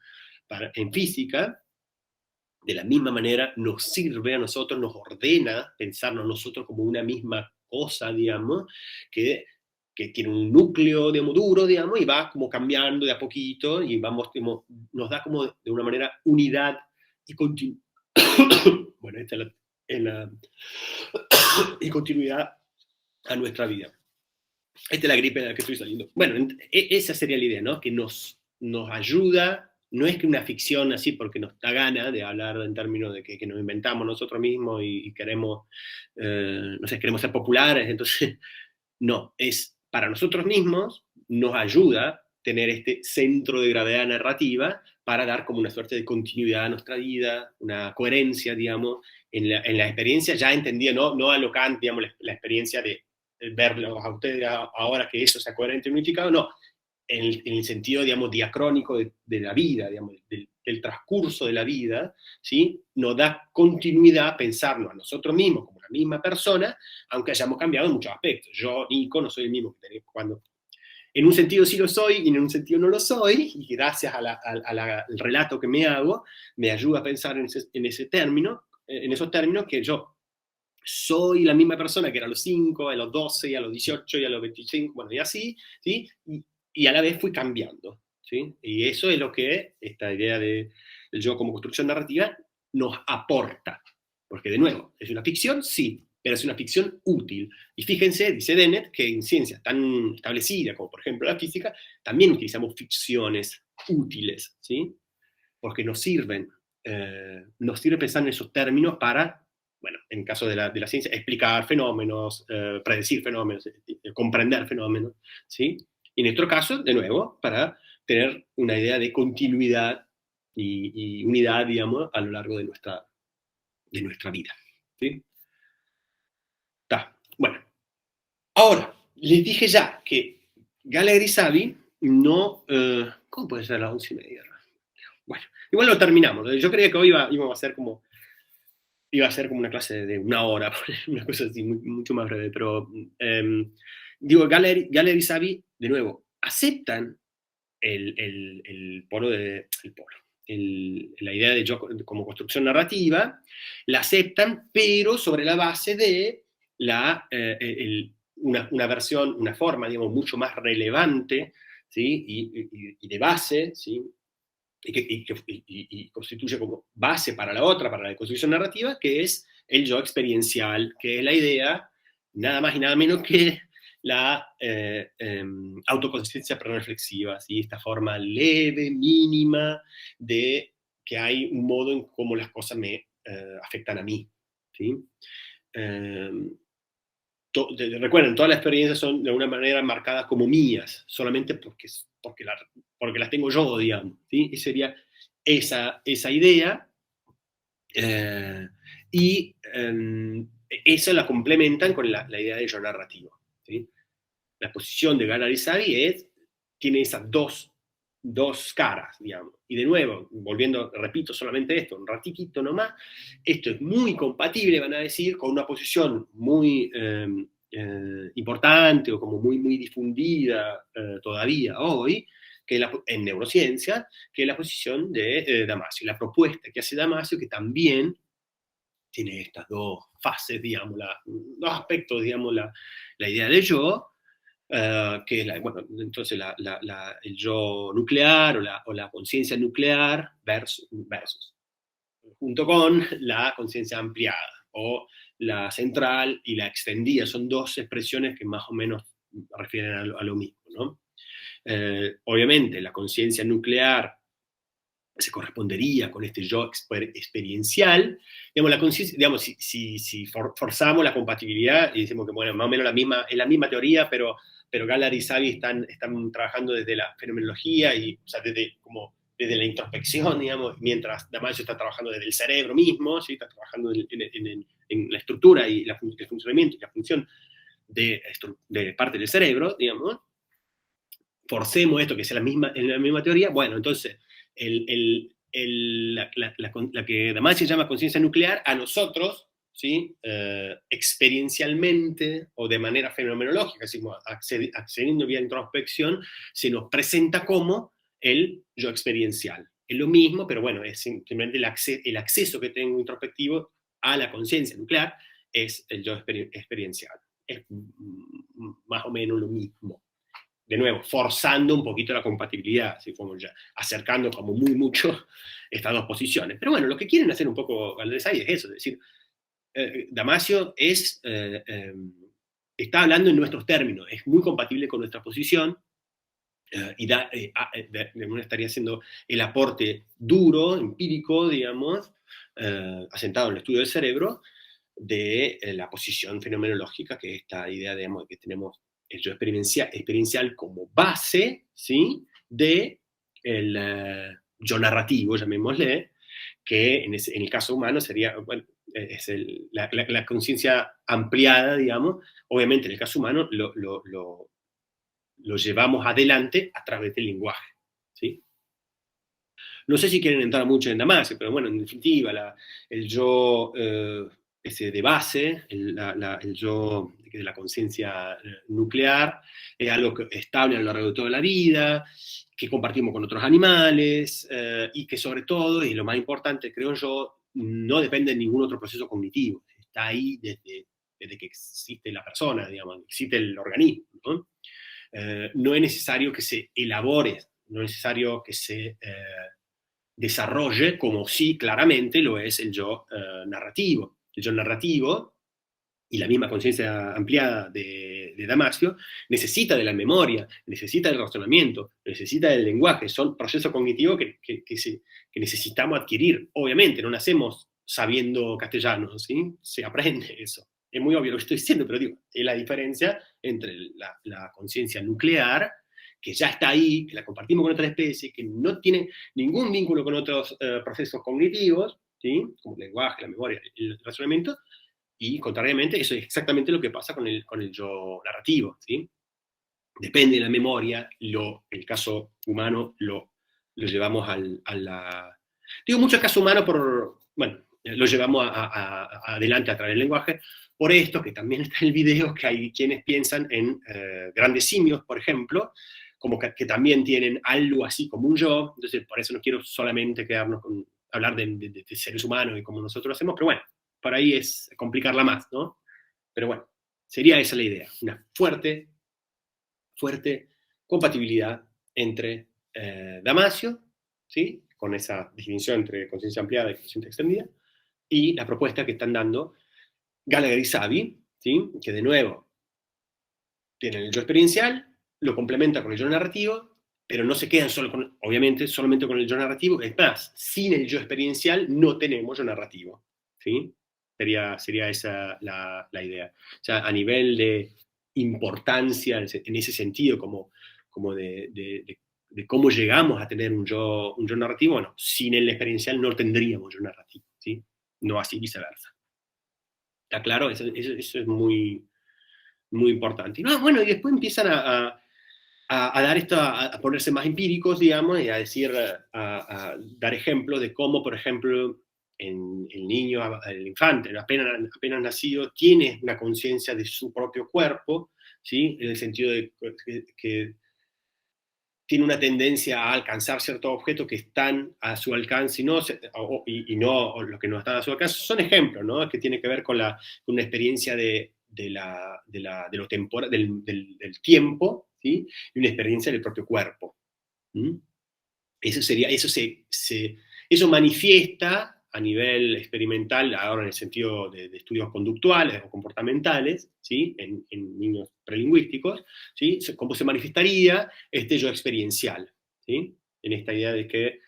en física, de la misma manera nos sirve a nosotros, nos ordena pensarnos nosotros como una misma cosa, digamos, que tiene un núcleo, digamos, duro, digamos, y va como cambiando de a poquito, y digamos, nos da como de una manera unidad y continuidad. Bueno, esta es y continuidad a nuestra vida. Esta es la gripe de la que estoy saliendo. Bueno, esa sería la idea, ¿no? Que nos ayuda, no es que una ficción así porque nos da gana de hablar en términos de que nos inventamos nosotros mismos y queremos, no sé, queremos ser populares, entonces, no, es para nosotros mismos, nos ayuda tener este centro de gravedad narrativa para dar como una suerte de continuidad a nuestra vida, una coherencia, digamos, en la experiencia, ya entendida, no a lo Kant, digamos, la experiencia de verlos a ustedes ahora que eso sea coherente y unificado, no, en el sentido, digamos, diacrónico de la vida, digamos, del transcurso de la vida, ¿sí? Nos da continuidad a pensarnos a nosotros mismos como la misma persona, aunque hayamos cambiado en muchos aspectos. Yo, Nico, no soy el mismo que tenía cuando... En un sentido sí lo soy y en un sentido no lo soy, y gracias al relato que me hago, me ayuda a pensar en esos términos que yo soy la misma persona que era a los 5, a los 12, y a los 18, y a los 25, bueno, y así, ¿sí? Y a la vez fui cambiando, ¿sí? Y eso es lo que esta idea del yo como construcción narrativa nos aporta. Porque, de nuevo, ¿es una ficción? Sí, pero es una ficción útil. Y fíjense, dice Dennett, que en ciencias tan establecidas como, por ejemplo, la física, también utilizamos ficciones útiles, ¿sí? Porque nos sirve pensar en esos términos para, bueno, en caso de la ciencia, explicar fenómenos, predecir fenómenos, comprender fenómenos, ¿sí? Y en nuestro caso, de nuevo, para tener una idea de continuidad y unidad, digamos, a lo largo de nuestra vida, ¿sí? Bueno, ahora, les dije ya que Gallagher y Savy no... ¿cómo puede ser las 11:30? Bueno, igual lo terminamos. Yo creía que hoy iba a ser como una clase de 1 hora, una cosa así, mucho más breve, pero digo, Gallagher y Savy, de nuevo, aceptan la idea de yo como construcción narrativa, la aceptan, pero sobre la base de una versión, una forma, digamos, mucho más relevante, ¿sí? y de base, ¿sí? y constituye como base para la otra, para la construcción narrativa, que es el yo experiencial, que es la idea, nada más y nada menos que la autoconciencia prereflexiva, ¿sí? Esta forma leve, mínima, de que hay un modo en cómo las cosas me afectan a mí, ¿sí? Recuerden, todas las experiencias son de alguna manera marcadas como mías, solamente porque las tengo yo, digamos, ¿sí? Y sería esa idea, y eso la complementan con la idea de yo narrativo, ¿sí? La posición de Gallagher y Savy tiene esas dos caras, digamos. Y de nuevo, volviendo, repito solamente esto, un ratitito nomás, esto es muy compatible, van a decir, con una posición muy importante o como muy, muy difundida todavía hoy, que en neurociencia, que es la posición de Damasio, la propuesta que hace Damasio, que también tiene estas dos fases, digamos, dos aspectos, digamos, la idea de yo, que es entonces el yo nuclear o la conciencia nuclear versus, junto con la conciencia ampliada o la central y la extendida. Son dos expresiones que más o menos refieren a lo mismo, ¿no? Obviamente la conciencia nuclear se correspondería con este yo experiencial. Digamos, la conciencia, digamos, si forzamos la compatibilidad y decimos que, bueno, más o menos es la misma teoría, pero Gallagher y Savy están trabajando desde la fenomenología, o sea, desde la introspección, digamos, mientras Damasio está trabajando desde el cerebro mismo, ¿sí? Está trabajando en la estructura y el funcionamiento y la función de parte del cerebro, digamos. Forcemos esto, que sea la misma teoría, bueno, entonces la que Damasio llama conciencia nuclear, a nosotros, ¿sí? Experiencialmente o de manera fenomenológica, accediendo vía introspección, se nos presenta como el yo experiencial. Es lo mismo, pero bueno, es simplemente el acceso que tengo introspectivo a la conciencia nuclear es el yo experiencial. Es más o menos lo mismo. De nuevo, forzando un poquito la compatibilidad, si fuimos ya acercando como muy mucho estas dos posiciones. Pero bueno, lo que quieren hacer un poco Gallagher y Savy es eso, es decir, Damasio está hablando en nuestros términos, es muy compatible con nuestra posición, y estaría haciendo el aporte duro, empírico, digamos, asentado en el estudio del cerebro, de la posición fenomenológica, que es esta idea, digamos, de que tenemos el yo experiencial como base, ¿sí? De el yo narrativo, llamémosle, que en el caso humano sería, bueno, es la conciencia ampliada, digamos. Obviamente en el caso humano lo llevamos adelante a través del lenguaje, ¿sí? No sé si quieren entrar mucho en Damasio, pero bueno, en definitiva, el yo ese de base, el yo de la conciencia nuclear, es algo que estable a lo largo de toda la vida, que compartimos con otros animales, y que sobre todo, y lo más importante, creo yo, no depende de ningún otro proceso cognitivo. Está ahí desde que existe la persona, digamos, existe el organismo, ¿no? No es necesario que se elabore, no es necesario que se desarrolle, como sí claramente lo es el yo narrativo. El yo narrativo y la misma conciencia ampliada de Damasio, necesita de la memoria, necesita del razonamiento, necesita del lenguaje. Son procesos cognitivos que necesitamos adquirir. Obviamente, no nacemos sabiendo castellano, ¿sí? Se aprende eso. Es muy obvio lo que estoy diciendo, pero digo, es la diferencia entre la conciencia nuclear, que ya está ahí, que la compartimos con otra especie, que no tiene ningún vínculo con otros procesos cognitivos, ¿sí? Como el lenguaje, la memoria, el razonamiento, y contrariamente, eso es exactamente lo que pasa con el yo narrativo, ¿sí? Depende de la memoria, el caso humano lo llevamos a la... Digo mucho el caso humano bueno, lo llevamos adelante a través del lenguaje, por esto que también está en el video, que hay quienes piensan en grandes simios, por ejemplo, como que también tienen algo así como un yo, entonces por eso no quiero solamente quedarnos con hablar de seres humanos y como nosotros lo hacemos, pero bueno, por ahí es complicarla más, ¿no? Pero bueno, sería esa la idea, una fuerte compatibilidad entre Damasio, ¿sí? Con esa definición entre conciencia ampliada y conciencia extendida, y la propuesta que están dando Gallagher y Savi, ¿sí? Que de nuevo tienen el yo experiencial, lo complementa con el yo narrativo, pero no se quedan obviamente solamente con el yo narrativo, es más, sin el yo experiencial no tenemos yo narrativo, ¿sí? Sería esa la idea. O sea, a nivel de importancia, en ese sentido, como de cómo llegamos a tener un yo narrativo, bueno, sin el experiencial no tendríamos yo narrativo, ¿sí? No así viceversa. ¿Está claro? Eso es muy, muy importante. Y bueno, y después empiezan a dar esto, a ponerse más empíricos, digamos, y a decir, a dar ejemplos de cómo, por ejemplo, el niño, el infante, apenas nacido, tiene una conciencia de su propio cuerpo, ¿sí? En el sentido de que tiene una tendencia a alcanzar ciertos objetos que están a su alcance y no los que no están a su alcance. Son ejemplos, ¿no? Que tiene que ver con una experiencia de lo temporal, del tiempo, ¿sí? Y una experiencia del propio cuerpo. ¿Mm? Eso manifiesta a nivel experimental, ahora en el sentido de estudios conductuales o comportamentales, ¿sí? En niños prelingüísticos, ¿sí? Cómo se manifestaría este yo experiencial, ¿sí? En esta idea de que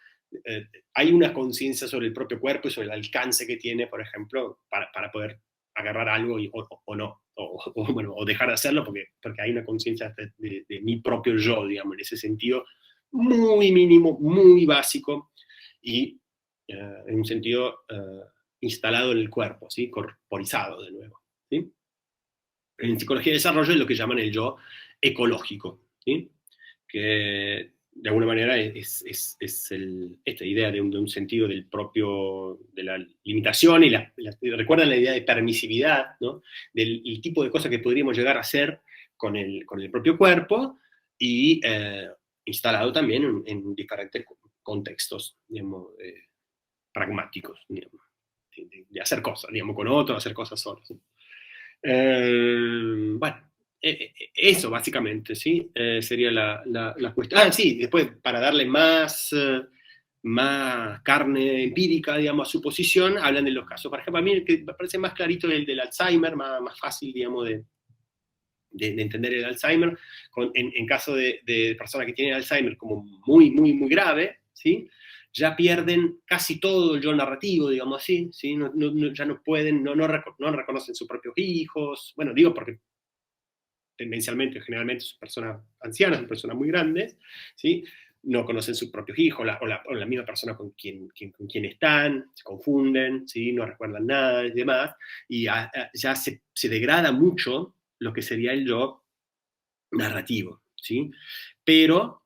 hay una conciencia sobre el propio cuerpo y sobre el alcance que tiene, por ejemplo, para poder agarrar algo o no, o dejar de hacerlo porque hay una conciencia de mi propio yo, digamos, en ese sentido muy mínimo, muy básico y en un sentido instalado en el cuerpo, ¿sí? Corporizado de nuevo, ¿sí? En psicología de desarrollo es lo que llaman el yo ecológico, ¿sí? Que de alguna manera es esta idea de un sentido del propio, de la limitación y recuerdan la idea de permisividad, ¿no? Del tipo de cosas que podríamos llegar a hacer con el propio cuerpo y instalado también en diferentes contextos, digamos, pragmáticos, digamos, de hacer cosas, digamos, con otros, hacer cosas solos. Bueno, eso básicamente, ¿sí? Sería la cuestión. Sí, después para darle más carne empírica, digamos, a su posición, hablan de los casos. Por ejemplo, a mí el que me parece más clarito es el del Alzheimer, más fácil, digamos, de entender el Alzheimer, en caso de personas que tienen Alzheimer como muy, muy, muy grave, ¿sí? Ya pierden casi todo el yo narrativo, digamos así, ¿sí? Ya no pueden, no reconocen sus propios hijos, bueno, digo porque tendencialmente, generalmente son personas ancianas, son personas muy grandes, ¿sí? No conocen sus propios hijos, o la misma persona con quien están, se confunden, ¿sí? No recuerdan nada y demás, y ya se degrada mucho lo que sería el yo narrativo, ¿sí? Pero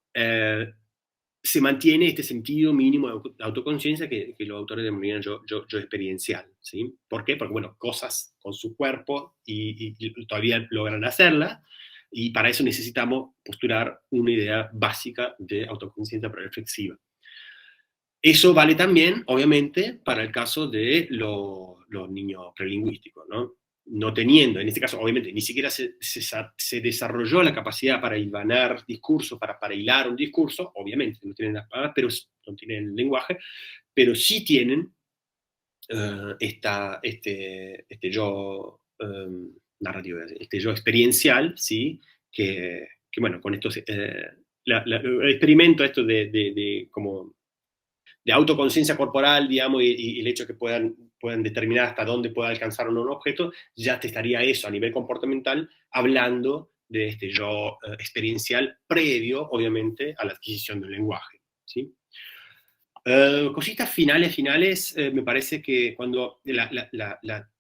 se mantiene este sentido mínimo de autoconciencia que los autores denominan yo experiencial, ¿sí? ¿Por qué? Porque, bueno, cosas con su cuerpo y todavía logran hacerla, y para eso necesitamos postular una idea básica de autoconciencia prereflexiva. Eso vale también, obviamente, para el caso de los niños prelingüísticos, ¿no? No teniendo, en este caso, obviamente, ni siquiera se desarrolló la capacidad para hilvanar discursos, para hilar un discurso, obviamente, no tienen las palabras, pero no tienen el lenguaje, pero sí tienen este yo narrativo, este yo experiencial, ¿sí? Que bueno, con estos, el experimento esto como de autoconciencia corporal, digamos, y el hecho de que puedan determinar hasta dónde puede alcanzar o no un objeto, ya te estaría eso a nivel comportamental hablando de este yo experiencial previo, obviamente, a la adquisición del lenguaje, ¿sí? Cositas finales, me parece que cuando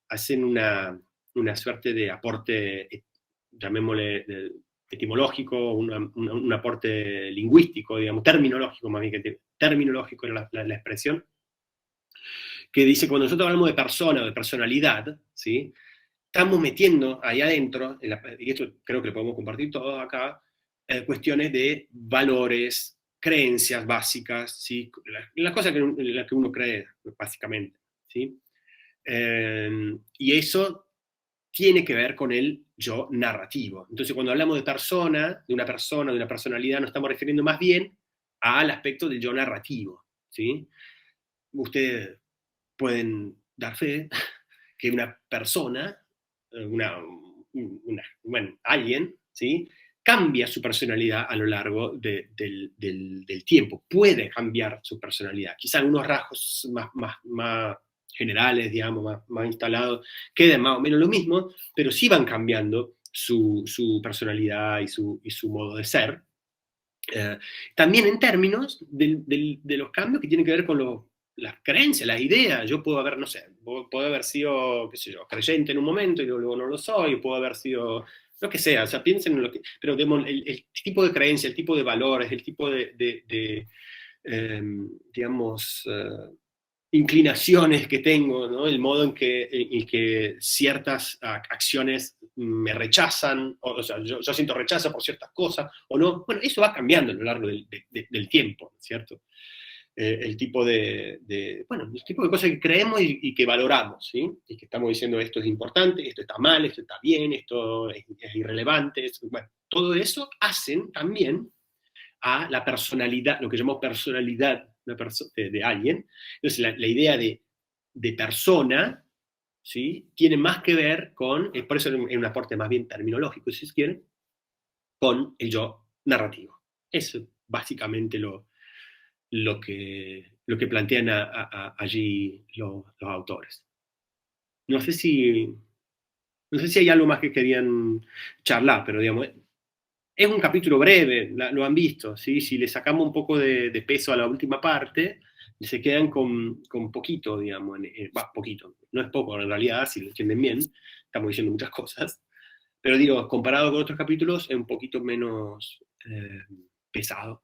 hacen una suerte de aporte, llamémosle etimológico, un aporte lingüístico, digamos, terminológico, más bien que terminológico era la expresión, que dice, cuando nosotros hablamos de persona o de personalidad, ¿sí? Estamos metiendo ahí adentro, y esto creo que lo podemos compartir todos acá, cuestiones de valores, creencias básicas, ¿sí? Las cosas en las que uno cree, básicamente, ¿sí? Y eso tiene que ver con el yo narrativo. Entonces, cuando hablamos de persona, de una personalidad, nos estamos refiriendo más bien al aspecto del yo narrativo, ¿sí? Ustedes pueden dar fe que una persona, alguien, ¿sí? Cambia su personalidad a lo largo del tiempo, puede cambiar su personalidad. Quizá algunos rasgos más generales, digamos, más instalados, queden más o menos lo mismo, pero sí van cambiando su personalidad y su modo de ser. También en términos de los cambios que tienen que ver con las creencias, las ideas. Yo puedo haber, no sé, puedo haber sido, qué sé yo, creyente en un momento y luego no lo soy, puedo haber sido, lo que sea, o sea, piensen en lo que, pero digamos, el tipo de creencia, el tipo de valores, el tipo digamos, inclinaciones que tengo, ¿no? El modo en que ciertas acciones me rechazan, o sea, yo siento rechazo por ciertas cosas, o no. Bueno, eso va cambiando a lo largo del tiempo, ¿cierto? El tipo el tipo de cosas que creemos y que valoramos, ¿sí? Y que estamos diciendo esto es importante, esto está mal, esto está bien, esto es irrelevante. Bueno, todo eso hacen también a la personalidad, lo que llamamos personalidad de alguien. Entonces, la idea de persona, ¿sí? Tiene más que ver con, por eso es un aporte más bien terminológico, si se quiere, con el yo narrativo. Eso es básicamente lo que plantean allí los autores. No sé si hay algo más que querían charlar, pero digamos, es un capítulo breve, lo han visto, ¿sí? Si le sacamos un poco de peso a la última parte, se quedan con poquito, digamos, poquito, no es poco en realidad, si lo entienden bien, estamos diciendo muchas cosas, pero digo, comparado con otros capítulos, es un poquito menos pesado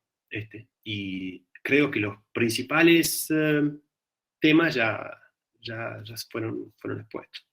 y creo que los principales temas ya fueron expuestos.